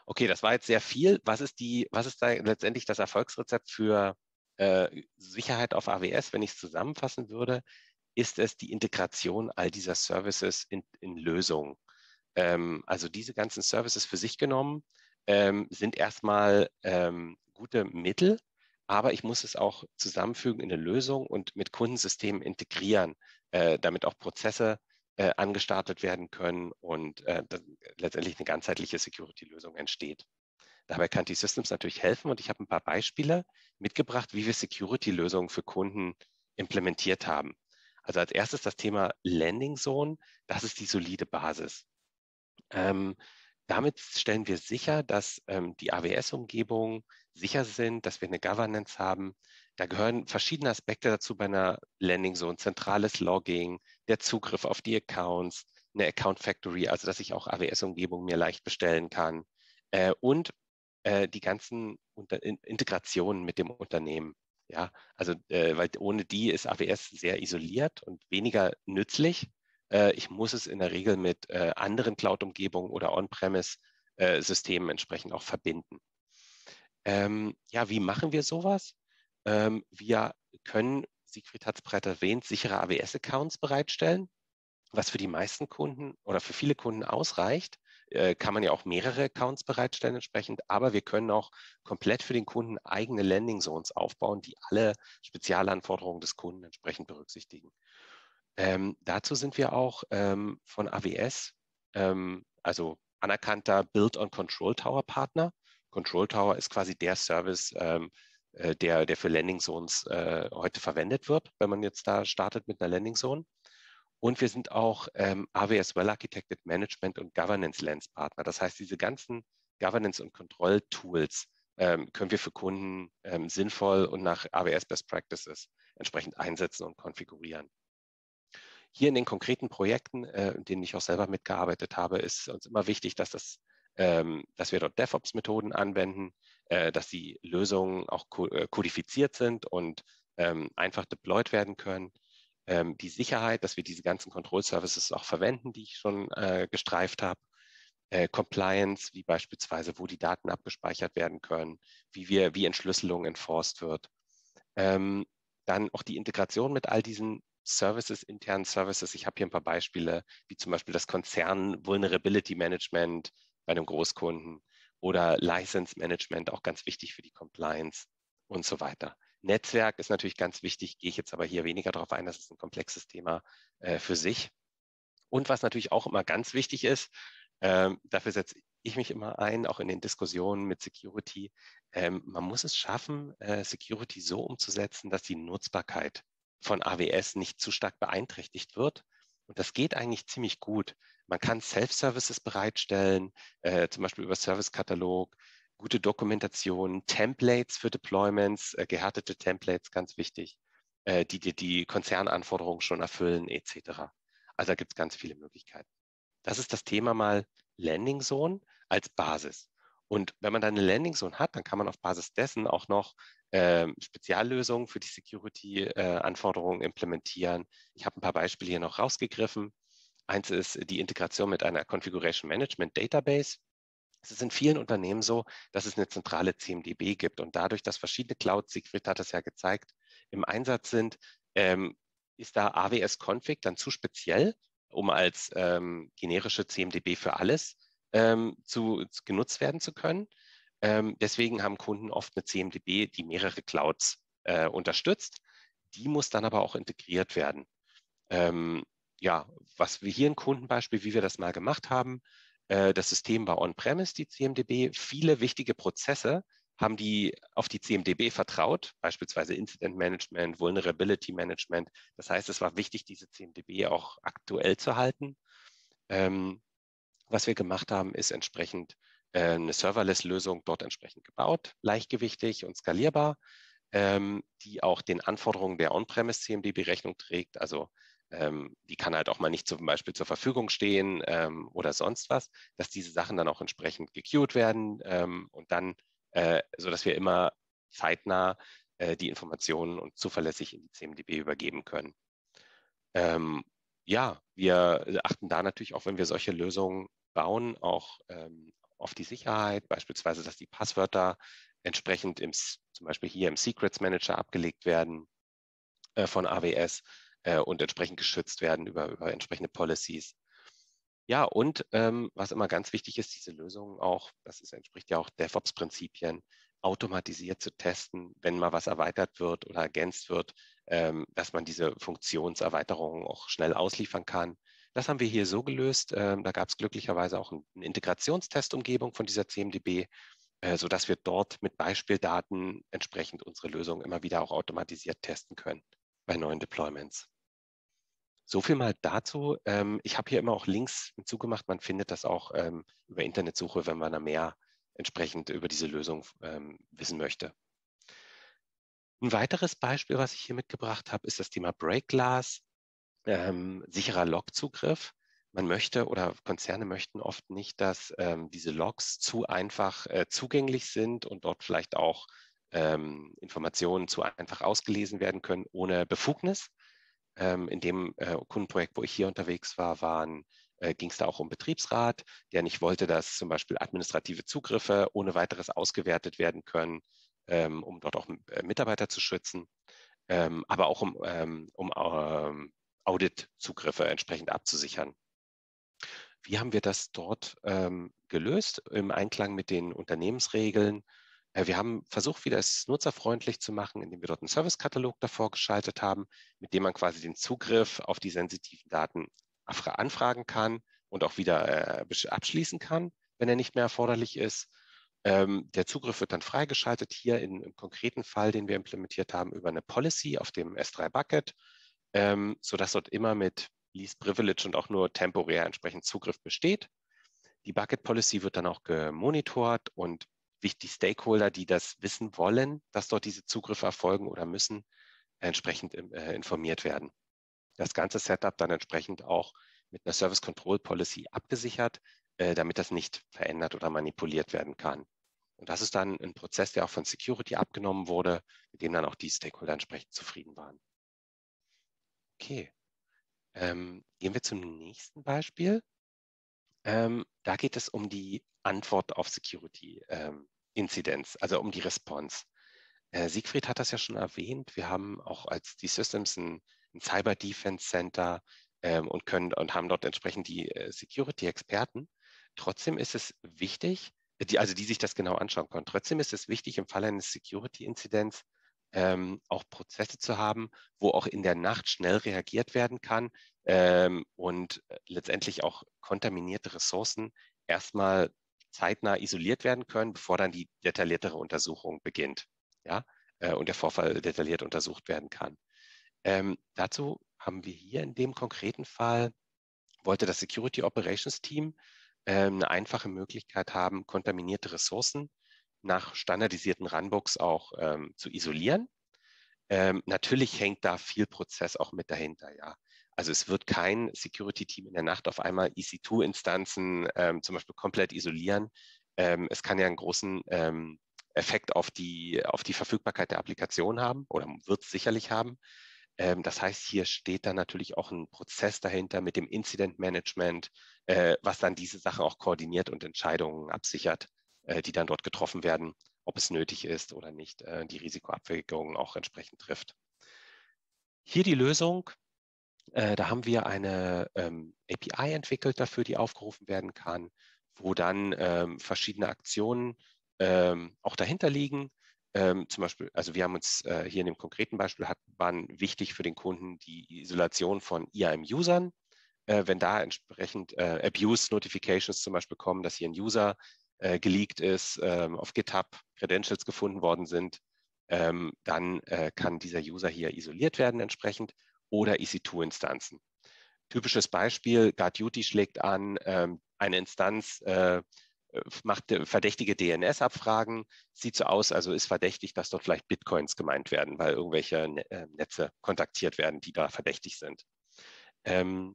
Okay, das war jetzt sehr viel. Was ist da letztendlich das Erfolgsrezept für Sicherheit auf AWS, wenn ich es zusammenfassen würde? Ist es die Integration all dieser Services in Lösungen. Also diese ganzen Services für sich genommen sind erstmal gute Mittel, aber ich muss es auch zusammenfügen in eine Lösung und mit Kundensystemen integrieren, damit auch Prozesse angestartet werden können und letztendlich eine ganzheitliche Security-Lösung entsteht. Dabei kann T-Systems natürlich helfen und ich habe ein paar Beispiele mitgebracht, wie wir Security-Lösungen für Kunden implementiert haben. Also als erstes das Thema Landing Zone, das ist die solide Basis. Damit stellen wir sicher, dass die AWS-Umgebungen sicher sind, dass wir eine Governance haben. Da gehören verschiedene Aspekte dazu bei einer Landing Zone, zentrales Logging, der Zugriff auf die Accounts, eine Account Factory, also dass ich auch AWS-Umgebungen mir leicht bestellen kann und die ganzen Integrationen mit dem Unternehmen. Ja, also weil ohne die ist AWS sehr isoliert und weniger nützlich. Ich muss es in der Regel mit anderen Cloud-Umgebungen oder On-Premise-Systemen entsprechend auch verbinden. Ja, wie machen wir sowas? Wir können, Siegfried hat es bereits erwähnt, sichere AWS-Accounts bereitstellen, was für die meisten Kunden oder für viele Kunden ausreicht. Kann man ja auch mehrere Accounts bereitstellen entsprechend, aber wir können auch komplett für den Kunden eigene Landing Zones aufbauen, die alle Spezialanforderungen des Kunden entsprechend berücksichtigen. Dazu sind wir auch von AWS, also anerkannter Build on Control Tower Partner. Control Tower ist quasi der Service, der für Landing Zones heute verwendet wird, wenn man jetzt da startet mit einer Landing Zone. Und wir sind auch AWS Well Architected Management und Governance Lens Partner. Das heißt, diese ganzen Governance- und Kontrolltools können wir für Kunden sinnvoll und nach AWS Best Practices entsprechend einsetzen und konfigurieren. Hier in den konkreten Projekten, in denen ich auch selber mitgearbeitet habe, ist uns immer wichtig, dass wir dort DevOps-Methoden anwenden, dass die Lösungen auch kodifiziert sind und einfach deployed werden können. Die Sicherheit, dass wir diese ganzen Control-Services auch verwenden, die ich schon gestreift habe. Compliance, wie beispielsweise, wo die Daten abgespeichert werden können, wie Entschlüsselung enforced wird. Dann auch die Integration mit all diesen Services, internen Services. Ich habe hier ein paar Beispiele, wie zum Beispiel das Konzern Vulnerability Management bei einem Großkunden oder License Management, auch ganz wichtig für die Compliance und so weiter. Netzwerk ist natürlich ganz wichtig, gehe ich jetzt aber hier weniger darauf ein, das ist ein komplexes Thema für sich. Und was natürlich auch immer ganz wichtig ist, dafür setze ich mich immer ein, auch in den Diskussionen mit Security, man muss es schaffen, Security so umzusetzen, dass die Nutzbarkeit von AWS nicht zu stark beeinträchtigt wird. Und das geht eigentlich ziemlich gut. Man kann Self-Services bereitstellen, zum Beispiel über Service-Katalog, gute Dokumentation, Templates für Deployments, gehärtete Templates, ganz wichtig, die Konzernanforderungen schon erfüllen, etc. Also da gibt es ganz viele Möglichkeiten. Das ist das Thema mal Landing Zone als Basis. Und wenn man dann eine Landing Zone hat, dann kann man auf Basis dessen auch noch Speziallösungen für die Security-Anforderungen implementieren. Ich habe ein paar Beispiele hier noch rausgegriffen. Eins ist die Integration mit einer Configuration Management Database. Es ist in vielen Unternehmen so, dass es eine zentrale CMDB gibt und dadurch, dass verschiedene Clouds, Siegfried hat es ja gezeigt, im Einsatz sind, ist da AWS Config dann zu speziell, um als generische CMDB für alles genutzt werden zu können. Deswegen haben Kunden oft eine CMDB, die mehrere Clouds unterstützt. Die muss dann aber auch integriert werden. Ja, was wir hier ein Kundenbeispiel, wie wir das mal gemacht haben, das System war on-premise, die CMDB. Viele wichtige Prozesse haben die auf die CMDB vertraut, beispielsweise Incident Management, Vulnerability Management. Das heißt, es war wichtig, diese CMDB auch aktuell zu halten. Was wir gemacht haben, ist entsprechend eine Serverless-Lösung dort entsprechend gebaut, leichtgewichtig und skalierbar, die auch den Anforderungen der On-Premise CMDB Rechnung trägt. Also die kann halt auch mal nicht zum Beispiel zur Verfügung stehen oder sonst was, dass diese Sachen dann auch entsprechend gequeued werden und dann, sodass wir immer zeitnah die Informationen und zuverlässig in die CMDB übergeben können. Ja, wir achten da natürlich auch, wenn wir solche Lösungen bauen, auch auf die Sicherheit, beispielsweise, dass die Passwörter entsprechend zum Beispiel hier im Secrets Manager abgelegt werden von AWS und entsprechend geschützt werden über entsprechende Policies. Ja, und was immer ganz wichtig ist, diese Lösungen auch, entspricht ja auch DevOps-Prinzipien, automatisiert zu testen, wenn mal was erweitert wird oder ergänzt wird, dass man diese Funktionserweiterungen auch schnell ausliefern kann. Das haben wir hier so gelöst. Da gab es glücklicherweise auch eine Integrationstestumgebung von dieser CMDB, sodass wir dort mit Beispieldaten entsprechend unsere Lösung immer wieder auch automatisiert testen können bei neuen Deployments. So viel mal dazu. Ich habe hier immer auch Links hinzugemacht. Man findet das auch über Internetsuche, wenn man da mehr entsprechend über diese Lösung wissen möchte. Ein weiteres Beispiel, was ich hier mitgebracht habe, ist das Thema Breakglass, sicherer Log-Zugriff. Man möchte oder Konzerne möchten oft nicht, dass diese Logs zu einfach zugänglich sind und dort vielleicht auch Informationen zu einfach ausgelesen werden können ohne Befugnis. In dem Kundenprojekt, wo ich hier unterwegs war, ging es da auch um Betriebsrat, der nicht wollte, dass zum Beispiel administrative Zugriffe ohne weiteres ausgewertet werden können, um dort auch Mitarbeiter zu schützen, aber auch um Audit-Zugriffe entsprechend abzusichern. Wie haben wir das dort gelöst im Einklang mit den Unternehmensregeln? Wir haben versucht, wieder es nutzerfreundlich zu machen, indem wir dort einen Service-Katalog davor geschaltet haben, mit dem man quasi den Zugriff auf die sensitiven Daten anfragen kann und auch wieder abschließen kann, wenn er nicht mehr erforderlich ist. Der Zugriff wird dann freigeschaltet, hier im konkreten Fall, den wir implementiert haben, über eine Policy auf dem S3 Bucket, sodass dort immer mit Least Privilege und auch nur temporär entsprechend Zugriff besteht. Die Bucket Policy wird dann auch gemonitort und die Stakeholder, die das wissen wollen, dass dort diese Zugriffe erfolgen oder müssen, entsprechend informiert werden. Das ganze Setup dann entsprechend auch mit einer Service Control Policy abgesichert, damit das nicht verändert oder manipuliert werden kann. Und das ist dann ein Prozess, der auch von Security abgenommen wurde, mit dem dann auch die Stakeholder entsprechend zufrieden waren. Okay, gehen wir zum nächsten Beispiel. Da geht es um die Antwort auf Security-Inzidenz, also um die Response. Siegfried hat das ja schon erwähnt. Wir haben auch als T-Systems ein Cyber Defense Center und haben dort entsprechend die Security-Experten. Trotzdem ist es wichtig, die sich das genau anschauen können. Trotzdem ist es wichtig, im Falle eines Security-Inzidenz auch Prozesse zu haben, wo auch in der Nacht schnell reagiert werden kann und letztendlich auch kontaminierte Ressourcen erstmal zeitnah isoliert werden können, bevor dann die detailliertere Untersuchung beginnt, ja, und der Vorfall detailliert untersucht werden kann. Dazu haben wir hier in dem konkreten Fall, wollte das Security Operations Team eine einfache Möglichkeit haben, kontaminierte Ressourcen nach standardisierten Runbooks auch zu isolieren. Natürlich hängt da viel Prozess auch mit dahinter, ja. Also es wird kein Security-Team in der Nacht auf einmal EC2-Instanzen zum Beispiel komplett isolieren. Es kann ja einen großen Effekt auf die Verfügbarkeit der Applikation haben oder wird es sicherlich haben. Das heißt, hier steht dann natürlich auch ein Prozess dahinter mit dem Incident Management, was dann diese Sachen auch koordiniert und Entscheidungen absichert, die dann dort getroffen werden, ob es nötig ist oder nicht, die Risikoabwägung auch entsprechend trifft. Hier die Lösung, da haben wir eine API entwickelt dafür, die aufgerufen werden kann, wo dann verschiedene Aktionen auch dahinter liegen. Zum Beispiel, also wir haben uns hier in dem konkreten Beispiel waren wichtig für den Kunden die Isolation von IAM-Usern. Wenn da entsprechend Abuse-Notifications zum Beispiel kommen, dass hier ein User geleakt ist, auf GitHub Credentials gefunden worden sind, dann kann dieser User hier isoliert werden entsprechend oder EC2-Instanzen. Typisches Beispiel, GuardDuty schlägt an, eine Instanz macht verdächtige DNS-Abfragen, sieht so aus, also ist verdächtig, dass dort vielleicht Bitcoins gemeint werden, weil irgendwelche Netze kontaktiert werden, die da verdächtig sind. Dann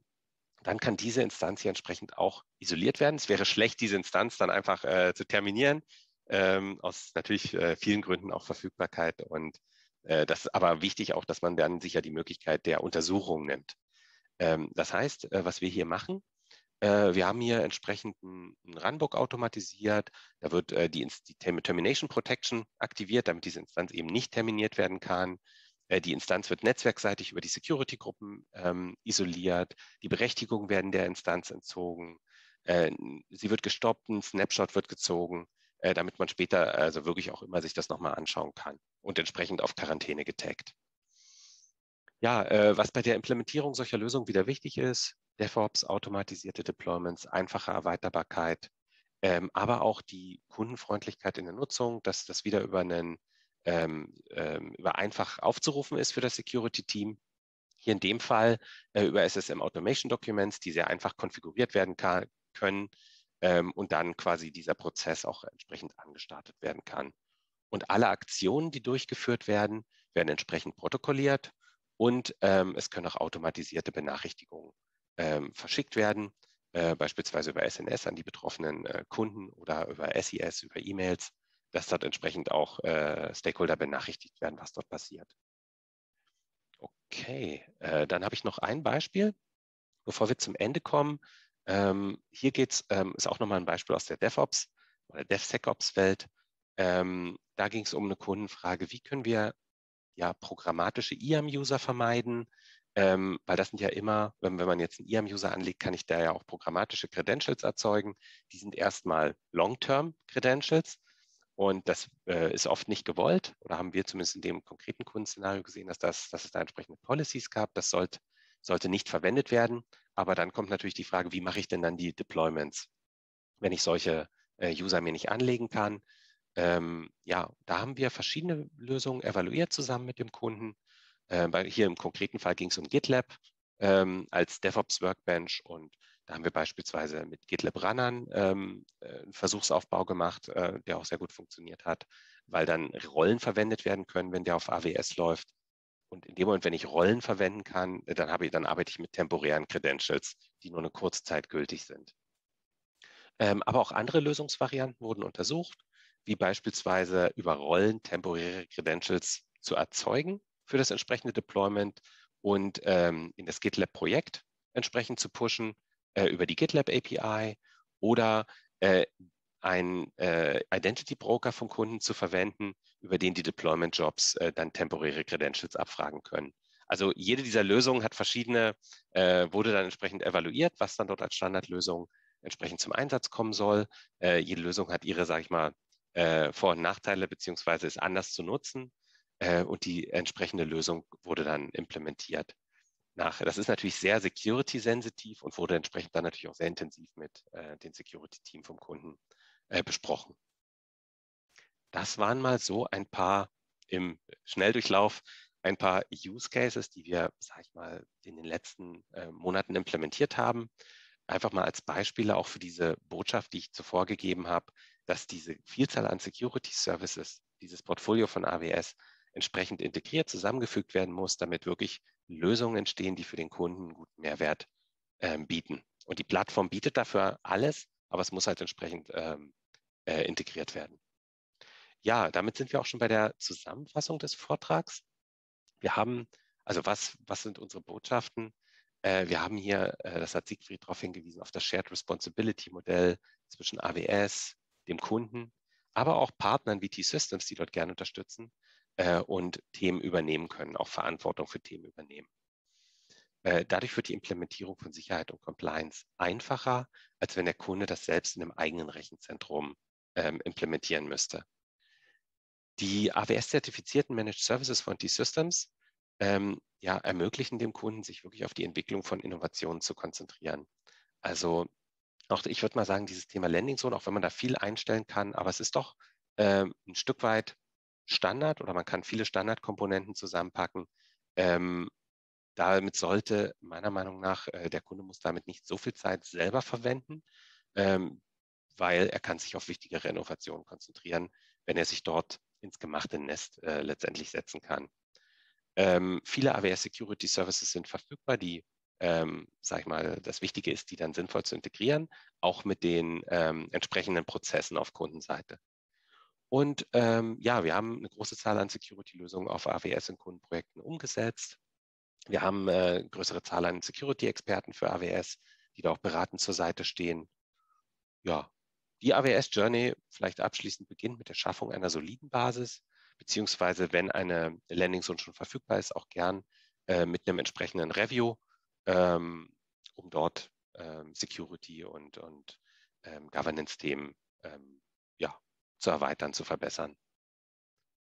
kann diese Instanz hier entsprechend auch isoliert werden. Es wäre schlecht, diese Instanz dann einfach zu terminieren, aus natürlich vielen Gründen auch Verfügbarkeit. Und das ist aber wichtig auch, dass man dann sicher die Möglichkeit der Untersuchung nimmt. Das heißt, was wir hier machen, wir haben hier entsprechend einen Runbook automatisiert. Da wird die Termination Protection aktiviert, damit diese Instanz eben nicht terminiert werden kann. Die Instanz wird netzwerkseitig über die Security-Gruppen isoliert. Die Berechtigungen werden der Instanz entzogen. Sie wird gestoppt, ein Snapshot wird gezogen, damit man später also wirklich auch immer sich das nochmal anschauen kann und entsprechend auf Quarantäne getaggt. Ja, was bei der Implementierung solcher Lösungen wieder wichtig ist, DevOps, automatisierte Deployments, einfache Erweiterbarkeit, aber auch die Kundenfreundlichkeit in der Nutzung, dass das wieder über einfach aufzurufen ist für das Security-Team. Hier in dem Fall über SSM Automation Documents, die sehr einfach konfiguriert werden können und dann quasi dieser Prozess auch entsprechend angestartet werden kann. Und alle Aktionen, die durchgeführt werden, werden entsprechend protokolliert und es können auch automatisierte Benachrichtigungen verschickt werden, beispielsweise über SNS an die betroffenen Kunden oder über SES, über E-Mails, dass dort entsprechend auch Stakeholder benachrichtigt werden, was dort passiert. Okay, dann habe ich noch ein Beispiel, bevor wir zum Ende kommen. Hier ist auch nochmal ein Beispiel aus der DevOps oder DevSecOps-Welt. Da ging es um eine Kundenfrage, wie können wir ja programmatische IAM-User vermeiden, weil das sind ja immer, wenn man jetzt einen IAM-User anlegt, kann ich da ja auch programmatische Credentials erzeugen. Die sind erstmal Long-Term-Credentials und das ist oft nicht gewollt oder haben wir zumindest in dem konkreten Kundenszenario gesehen, dass es da entsprechende Policies gab. Das sollte nicht verwendet werden, aber dann kommt natürlich die Frage, wie mache ich denn dann die Deployments, wenn ich solche User mir nicht anlegen kann. Ja, da haben wir verschiedene Lösungen evaluiert zusammen mit dem Kunden. Hier im konkreten Fall ging es um GitLab als DevOps Workbench und da haben wir beispielsweise mit GitLab Runnern einen Versuchsaufbau gemacht, der auch sehr gut funktioniert hat, weil dann Rollen verwendet werden können, wenn der auf AWS läuft. Und in dem Moment, wenn ich Rollen verwenden kann, dann arbeite ich mit temporären Credentials, die nur eine kurze Zeit gültig sind. Aber auch andere Lösungsvarianten wurden untersucht, wie beispielsweise über Rollen temporäre Credentials zu erzeugen für das entsprechende Deployment und in das GitLab-Projekt entsprechend zu pushen über die GitLab API oder ein Identity Broker vom Kunden zu verwenden, über den die Deployment Jobs dann temporäre Credentials abfragen können. Also jede dieser Lösungen hat verschiedene, wurde dann entsprechend evaluiert, was dann dort als Standardlösung entsprechend zum Einsatz kommen soll. Jede Lösung hat ihre, sage ich mal, Vor- und Nachteile, beziehungsweise ist anders zu nutzen. Und die entsprechende Lösung wurde dann implementiert. Das ist natürlich sehr security-sensitiv und wurde entsprechend dann natürlich auch sehr intensiv mit dem Security-Team vom Kunden besprochen. Das waren mal so ein paar im Schnelldurchlauf, ein paar Use Cases, die wir, sage ich mal, in den letzten Monaten implementiert haben. Einfach mal als Beispiele auch für diese Botschaft, die ich zuvor gegeben habe, dass diese Vielzahl an Security Services, dieses Portfolio von AWS, entsprechend integriert, zusammengefügt werden muss, damit wirklich Lösungen entstehen, die für den Kunden einen guten Mehrwert bieten. Und die Plattform bietet dafür alles, aber es muss halt entsprechend integriert werden. Ja, damit sind wir auch schon bei der Zusammenfassung des Vortrags. Wir haben, also was sind unsere Botschaften? Wir haben hier, das hat Siegfried darauf hingewiesen, auf das Shared Responsibility Modell zwischen AWS, dem Kunden, aber auch Partnern wie T-Systems, die dort gerne unterstützen und Themen übernehmen können, auch Verantwortung für Themen übernehmen. Dadurch wird die Implementierung von Sicherheit und Compliance einfacher, als wenn der Kunde das selbst in einem eigenen Rechenzentrum implementieren müsste. Die AWS-zertifizierten Managed Services von T-Systems ermöglichen dem Kunden, sich wirklich auf die Entwicklung von Innovationen zu konzentrieren. Also auch ich würde mal sagen, dieses Thema Landing Zone, auch wenn man da viel einstellen kann, aber es ist doch ein Stück weit Standard oder man kann viele Standardkomponenten zusammenpacken. Damit sollte meiner Meinung nach, der Kunde muss damit nicht so viel Zeit selber verwenden, weil er kann sich auf wichtigere Innovationen konzentrieren, wenn er sich dort ins gemachte Nest letztendlich setzen kann. Viele AWS Security Services sind verfügbar, die, sag ich mal, das Wichtige ist, die dann sinnvoll zu integrieren, auch mit den entsprechenden Prozessen auf Kundenseite. Und wir haben eine große Zahl an Security-Lösungen auf AWS in Kundenprojekten umgesetzt. Wir haben größere Zahl an Security-Experten für AWS, die da auch beratend zur Seite stehen. Ja, die AWS Journey vielleicht abschließend beginnt mit der Schaffung einer soliden Basis, beziehungsweise wenn eine Landing Zone schon verfügbar ist, auch gern mit einem entsprechenden Review, um dort Security und Governance-Themen zu erweitern, zu verbessern.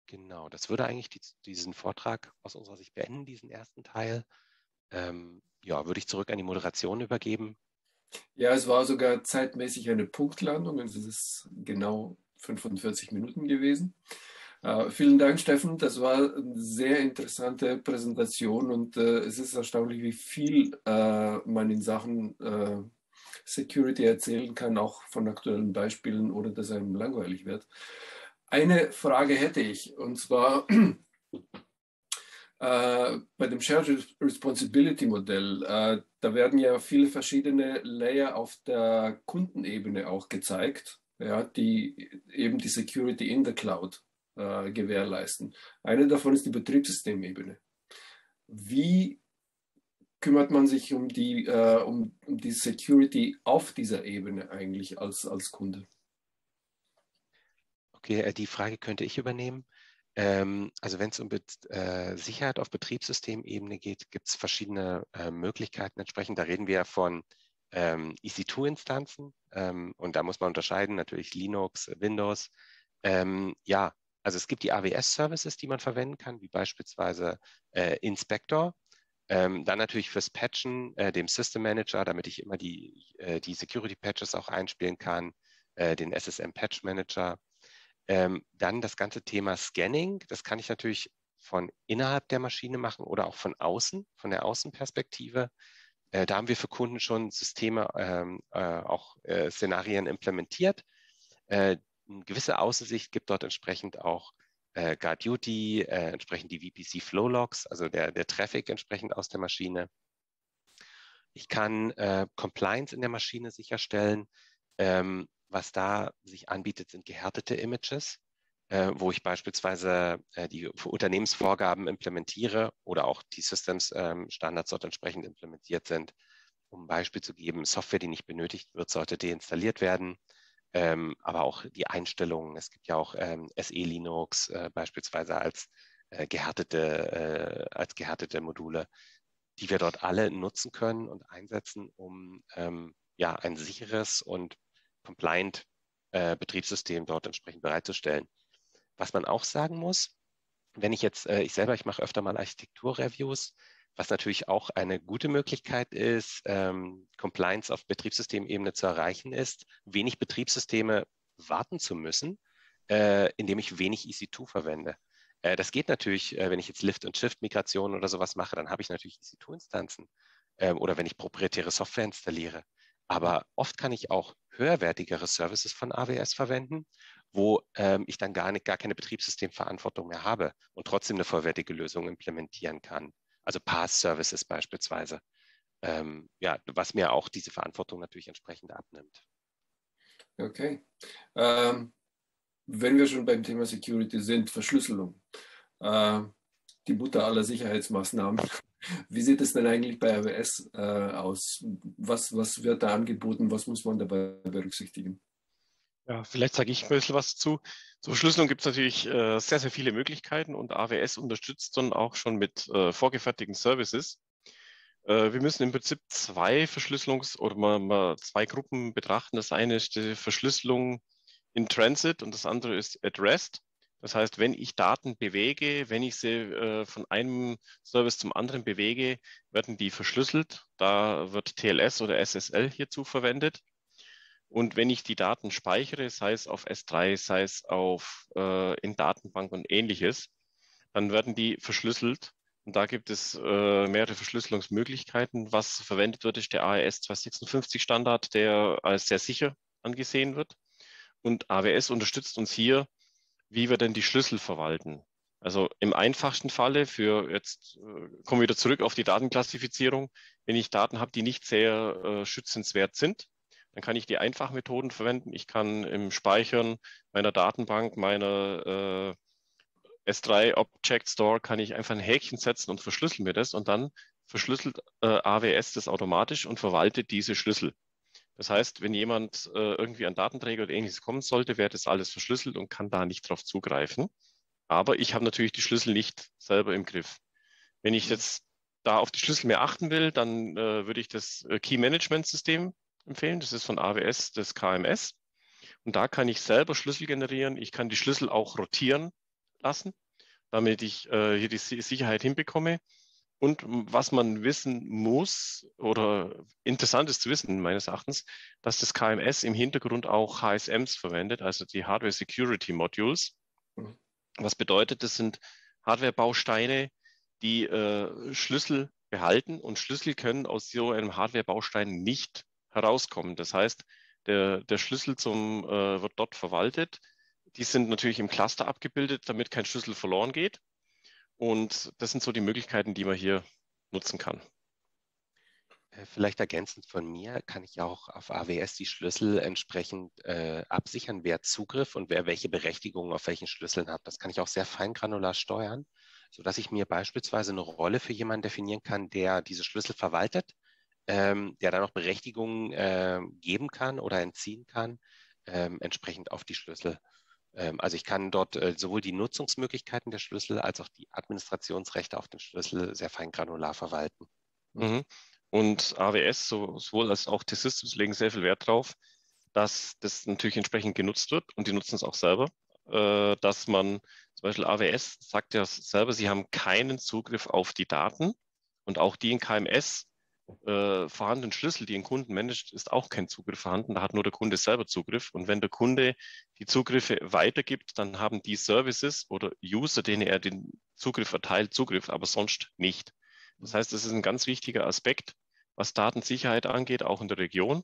Genau, das würde eigentlich diesen Vortrag aus unserer Sicht beenden, diesen ersten Teil. Würde ich zurück an die Moderation übergeben. Ja, es war sogar zeitmäßig eine Punktlandung, also es ist genau 45 Minuten gewesen. Vielen Dank, Steffen. Das war eine sehr interessante Präsentation und es ist erstaunlich, wie viel man in Sachen Security erzählen kann, auch von aktuellen Beispielen, ohne dass einem langweilig wird. Eine Frage hätte ich, und zwar bei dem Shared Responsibility Modell, da werden ja viele verschiedene Layer auf der Kundenebene auch gezeigt, ja, die eben die Security in the Cloud gewährleisten. Eine davon ist die Betriebssystemebene. Wie kümmert man sich um die Security auf dieser Ebene eigentlich als Kunde? Okay, die Frage könnte ich übernehmen. Also wenn es um Sicherheit auf Betriebssystemebene geht, gibt es verschiedene Möglichkeiten entsprechend. Da reden wir von EC2-Instanzen und da muss man unterscheiden, natürlich Linux, Windows. Also es gibt die AWS-Services, die man verwenden kann, wie beispielsweise Inspector. Dann natürlich fürs Patchen, dem System Manager, damit ich immer die Security-Patches auch einspielen kann, den SSM Patch Manager. Dann das ganze Thema Scanning, das kann ich natürlich von innerhalb der Maschine machen oder auch von außen, von der Außenperspektive. Da haben wir für Kunden schon Systeme, Szenarien implementiert. Eine gewisse Außensicht gibt dort entsprechend auch Guard Duty, entsprechend die VPC Flow Logs, also der Traffic entsprechend aus der Maschine. Ich kann Compliance in der Maschine sicherstellen. Was da sich anbietet, sind gehärtete Images, wo ich beispielsweise die Unternehmensvorgaben implementiere oder auch die Systems-Standards dort entsprechend implementiert sind. Um ein Beispiel zu geben, Software, die nicht benötigt wird, sollte deinstalliert werden. Aber auch die Einstellungen. Es gibt ja auch SE Linux beispielsweise als gehärtete Module, die wir dort alle nutzen können und einsetzen, um ja, ein sicheres und compliant Betriebssystem dort entsprechend bereitzustellen. Was man auch sagen muss, wenn ich jetzt, ich mache öfter mal Architektur-Reviews, was natürlich auch eine gute Möglichkeit ist, Compliance auf Betriebssystemebene zu erreichen ist, wenig Betriebssysteme warten zu müssen, indem ich wenig EC2 verwende. Das geht natürlich, wenn ich jetzt Lift- und Shift-Migration oder sowas mache, dann habe ich natürlich EC2-Instanzen oder wenn ich proprietäre Software installiere. Aber oft kann ich auch höherwertigere Services von AWS verwenden, wo ich dann gar keine Betriebssystemverantwortung mehr habe und trotzdem eine vollwertige Lösung implementieren kann. Also PaaS-Services beispielsweise, ja, was mir auch diese Verantwortung natürlich entsprechend abnimmt. Okay. Wenn wir schon beim Thema Security sind, Verschlüsselung, die Mutter aller Sicherheitsmaßnahmen. Wie sieht es denn eigentlich bei AWS aus? Was wird da angeboten? Was muss man dabei berücksichtigen? Ja, vielleicht sage ich ein bisschen was zu. Zur Verschlüsselung gibt es natürlich sehr, sehr viele Möglichkeiten und AWS unterstützt dann auch schon mit vorgefertigten Services. Wir müssen im Prinzip zwei oder mal zwei Gruppen betrachten. Das eine ist die Verschlüsselung in Transit und das andere ist at rest. Das heißt, wenn ich Daten bewege, wenn ich sie von einem Service zum anderen bewege, werden die verschlüsselt. Da wird TLS oder SSL hierzu verwendet. Und wenn ich die Daten speichere, sei es auf S3, sei es in Datenbank und ähnliches, dann werden die verschlüsselt. Und da gibt es mehrere Verschlüsselungsmöglichkeiten. Was verwendet wird, ist der AES 256 Standard, der als sehr sicher angesehen wird. Und AWS unterstützt uns hier, wie wir denn die Schlüssel verwalten. Also im einfachsten Falle kommen wir wieder zurück auf die Datenklassifizierung. Wenn ich Daten habe, die nicht sehr schützenswert sind, dann kann ich die Einfachmethoden verwenden. Ich kann im Speichern meiner Datenbank, meiner S3 Object Store, kann ich einfach ein Häkchen setzen und verschlüsseln mir das und dann verschlüsselt AWS das automatisch und verwaltet diese Schlüssel. Das heißt, wenn jemand irgendwie an Datenträger oder ähnliches kommen sollte, wird das alles verschlüsselt und kann da nicht drauf zugreifen. Aber ich habe natürlich die Schlüssel nicht selber im Griff. Wenn ich jetzt da auf die Schlüssel mehr achten will, dann würde ich das Key Management System empfehlen. Das ist von AWS, das KMS. Und da kann ich selber Schlüssel generieren. Ich kann die Schlüssel auch rotieren lassen, damit ich hier die Sicherheit hinbekomme. Und was man wissen muss oder interessant ist zu wissen, meines Erachtens, dass das KMS im Hintergrund auch HSMs verwendet, also die Hardware Security Modules. Was bedeutet, das sind Hardware-Bausteine, die Schlüssel behalten und Schlüssel können aus so einem Hardware-Baustein nicht herauskommen. Das heißt, der Schlüssel wird dort verwaltet. Die sind natürlich im Cluster abgebildet, damit kein Schlüssel verloren geht. Und das sind so die Möglichkeiten, die man hier nutzen kann. Vielleicht ergänzend von mir kann ich auch auf AWS die Schlüssel entsprechend absichern, wer Zugriff und wer welche Berechtigungen auf welchen Schlüsseln hat. Das kann ich auch sehr feingranular steuern, sodass ich mir beispielsweise eine Rolle für jemanden definieren kann, der diese Schlüssel verwaltet, der dann auch Berechtigungen geben kann oder entziehen kann, entsprechend auf die Schlüssel. Also ich kann dort sowohl die Nutzungsmöglichkeiten der Schlüssel als auch die Administrationsrechte auf den Schlüssel sehr feingranular verwalten. Mhm. Und AWS sowohl als auch T-Systems legen sehr viel Wert drauf, dass das natürlich entsprechend genutzt wird und die nutzen es auch selber, dass man zum Beispiel AWS sagt ja selber, sie haben keinen Zugriff auf die Daten und auch die in KMS vorhandenen Schlüssel, die ein Kunden managt, ist auch kein Zugriff vorhanden. Da hat nur der Kunde selber Zugriff. Und wenn der Kunde die Zugriffe weitergibt, dann haben die Services oder User, denen er den Zugriff erteilt, Zugriff, aber sonst nicht. Das heißt, das ist ein ganz wichtiger Aspekt, was Datensicherheit angeht, auch in der Region,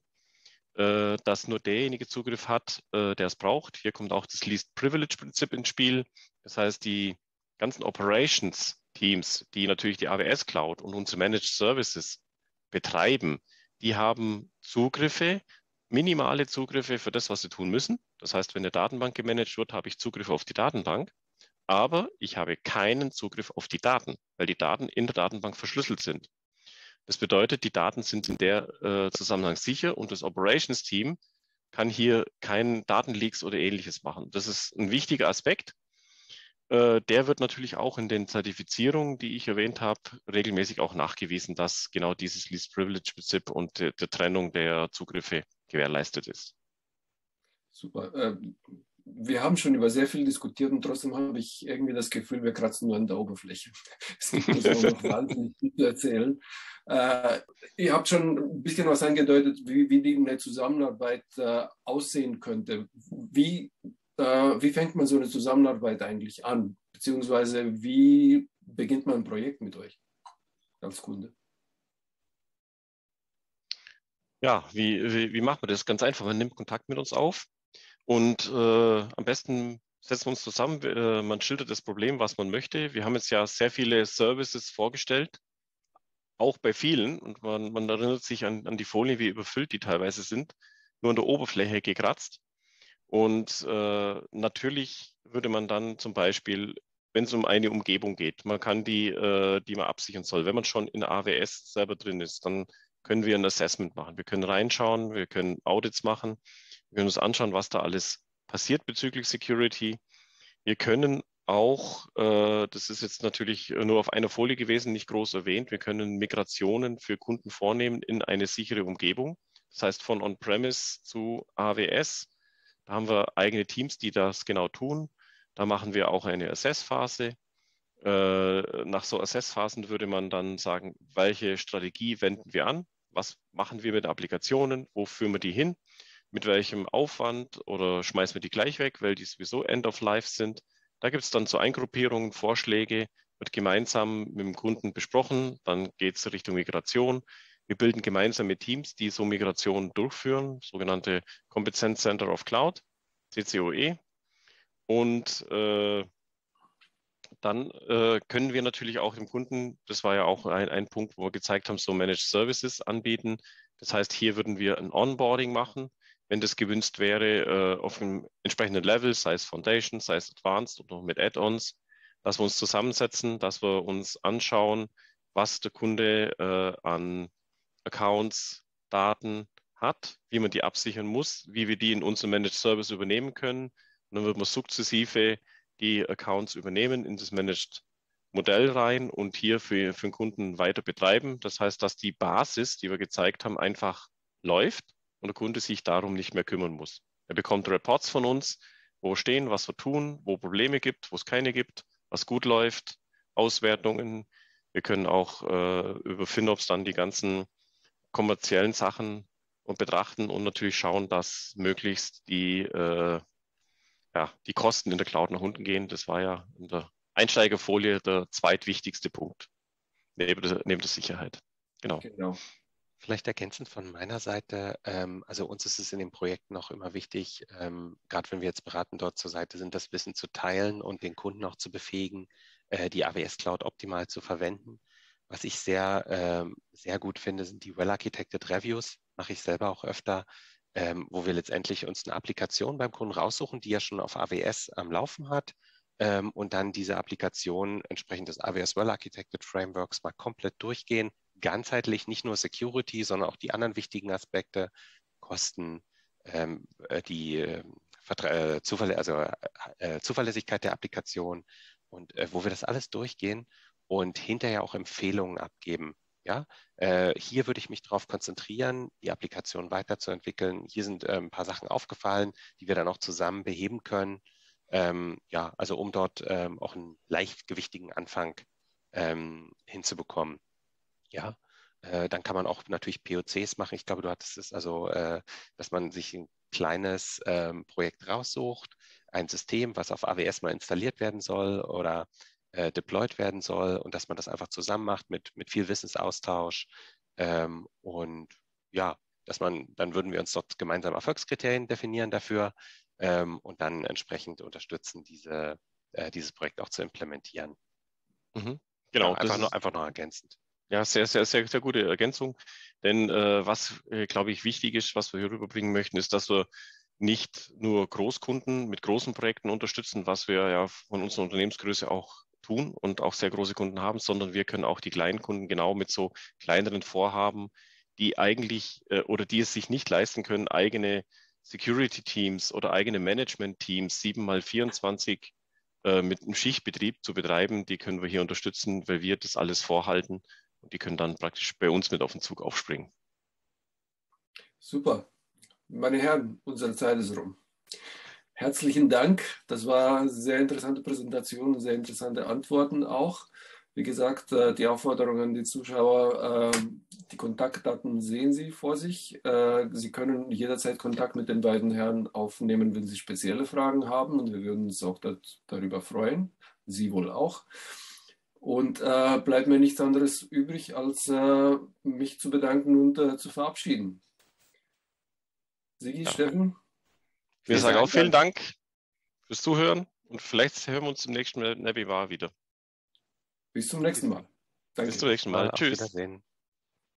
dass nur derjenige Zugriff hat, der es braucht. Hier kommt auch das Least Privilege Prinzip ins Spiel. Das heißt, die ganzen Operations Teams, die natürlich die AWS Cloud und unsere Managed Services betreiben, die haben Zugriffe, minimale Zugriffe für das, was sie tun müssen. Das heißt, wenn eine Datenbank gemanagt wird, habe ich Zugriff auf die Datenbank, aber ich habe keinen Zugriff auf die Daten, weil die Daten in der Datenbank verschlüsselt sind. Das bedeutet, die Daten sind in der Zusammenhang sicher und das Operations-Team kann hier keinen Datenleaks oder Ähnliches machen. Das ist ein wichtiger Aspekt. Der wird natürlich auch in den Zertifizierungen, die ich erwähnt habe, regelmäßig auch nachgewiesen, dass genau dieses Least Privilege Prinzip und der Trennung der Zugriffe gewährleistet ist. Super. Wir haben schon über sehr viel diskutiert und trotzdem habe ich irgendwie das Gefühl, wir kratzen nur an der Oberfläche. Es gibt uns auch noch wahnsinnig viel zu erzählen. Ihr habt schon ein bisschen was angedeutet, wie die eine Zusammenarbeit aussehen könnte. Wie fängt man so eine Zusammenarbeit eigentlich an? Beziehungsweise wie beginnt man ein Projekt mit euch als Kunde? Ja, wie macht man das? Ganz einfach, man nimmt Kontakt mit uns auf und am besten setzen wir uns zusammen, man schildert das Problem, was man möchte. Wir haben jetzt ja sehr viele Services vorgestellt, auch bei vielen, und man erinnert sich an die Folien, wie überfüllt die teilweise sind, nur an der Oberfläche gekratzt. Und natürlich würde man dann zum Beispiel, wenn es um eine Umgebung geht, man kann die man absichern soll. Wenn man schon in AWS selber drin ist, dann können wir ein Assessment machen. Wir können reinschauen, wir können Audits machen, wir können uns anschauen, was da alles passiert bezüglich Security. Wir können auch, das ist jetzt natürlich nur auf einer Folie gewesen, nicht groß erwähnt, wir können Migrationen für Kunden vornehmen in eine sichere Umgebung. Das heißt von On-Premise zu AWS. Da haben wir eigene Teams, die das genau tun. Da machen wir auch eine Assess-Phase. Nach so Assess-Phasen würde man dann sagen, welche Strategie wenden wir an? Was machen wir mit Applikationen? Wo führen wir die hin? Mit welchem Aufwand oder schmeißen wir die gleich weg, weil die sowieso End of Life sind? Da gibt es dann so Eingruppierungen, Vorschläge, wird gemeinsam mit dem Kunden besprochen. Dann geht es Richtung Migration. Wir bilden gemeinsame Teams, die so Migrationen durchführen, sogenannte Competence Center of Cloud, CCOE. Und dann können wir natürlich auch dem Kunden, das war ja auch ein Punkt, wo wir gezeigt haben, so Managed Services anbieten. Das heißt, hier würden wir ein Onboarding machen, wenn das gewünscht wäre, auf einem entsprechenden Level, sei es Foundation, sei es Advanced oder mit Add-ons, dass wir uns zusammensetzen, dass wir uns anschauen, was der Kunde an Accounts, Daten hat, wie man die absichern muss, wie wir die in unserem Managed Service übernehmen können. Und dann wird man sukzessive die Accounts übernehmen in das Managed Modell rein und hier für den Kunden weiter betreiben. Das heißt, dass die Basis, die wir gezeigt haben, einfach läuft und der Kunde sich darum nicht mehr kümmern muss. Er bekommt Reports von uns, wo wir stehen, was wir tun, wo Probleme gibt, wo es keine gibt, was gut läuft, Auswertungen. Wir können auch über FinOps dann die ganzen kommerziellen Sachen und betrachten und natürlich schauen, dass möglichst die Kosten in der Cloud nach unten gehen. Das war ja in der Einsteigerfolie der zweitwichtigste Punkt, neben der Sicherheit. Genau. Vielleicht ergänzend von meiner Seite, also uns ist es in den Projekten auch immer wichtig, gerade wenn wir jetzt beratend dort zur Seite sind, das Wissen zu teilen und den Kunden auch zu befähigen, die AWS Cloud optimal zu verwenden. Was ich sehr, sehr gut finde, sind die Well-Architected Reviews, mache ich selber auch öfter, wo wir letztendlich uns eine Applikation beim Kunden raussuchen, die er schon auf AWS am Laufen hat, und dann diese Applikation entsprechend des AWS Well-Architected Frameworks mal komplett durchgehen, ganzheitlich, nicht nur Security, sondern auch die anderen wichtigen Aspekte, Kosten, die Zuverlässigkeit der Applikation und wo wir das alles durchgehen und hinterher auch Empfehlungen abgeben. Ja, hier würde ich mich darauf konzentrieren, die Applikation weiterzuentwickeln. Hier sind ein paar Sachen aufgefallen, die wir dann auch zusammen beheben können. Also um dort auch einen leichtgewichtigen Anfang hinzubekommen. Ja, dann kann man auch natürlich POCs machen. Ich glaube, du hattest es also, dass man sich ein kleines Projekt raussucht, ein System, was auf AWS mal installiert werden soll oder deployed werden soll und dass man das einfach zusammen macht mit viel Wissensaustausch. Und ja, dann würden wir uns dort gemeinsam Erfolgskriterien definieren dafür und dann entsprechend unterstützen, dieses Projekt auch zu implementieren. Mhm. Genau, ja, einfach noch ergänzend. Ja, sehr, sehr, sehr, sehr gute Ergänzung. Denn was, glaube ich, wichtig ist, was wir hier rüberbringen möchten, ist, dass wir nicht nur Großkunden mit großen Projekten unterstützen, was wir ja von unserer Unternehmensgröße auch tun und auch sehr große Kunden haben, sondern wir können auch die kleinen Kunden genau mit so kleineren Vorhaben, die eigentlich oder die es sich nicht leisten können, eigene Security-Teams oder eigene Management-Teams 7x24 mit einem Schichtbetrieb zu betreiben, die können wir hier unterstützen, weil wir das alles vorhalten und die können dann praktisch bei uns mit auf den Zug aufspringen. Super. Meine Herren, unsere Zeit ist rum. Herzlichen Dank. Das war eine sehr interessante Präsentation, sehr interessante Antworten auch. Wie gesagt, die Aufforderung an die Zuschauer, die Kontaktdaten sehen Sie vor sich. Sie können jederzeit Kontakt mit den beiden Herren aufnehmen, wenn Sie spezielle Fragen haben. Und wir würden uns auch darüber freuen. Sie wohl auch. Und bleibt mir nichts anderes übrig, als mich zu bedanken und zu verabschieden. Sigi, Steffen? Wir sagen auch vielen Dank fürs Zuhören und vielleicht hören wir uns im nächsten Webinar wieder. Bis zum nächsten Mal. Danke. Bis zum nächsten Mal. Tschüss. Auf Wiedersehen.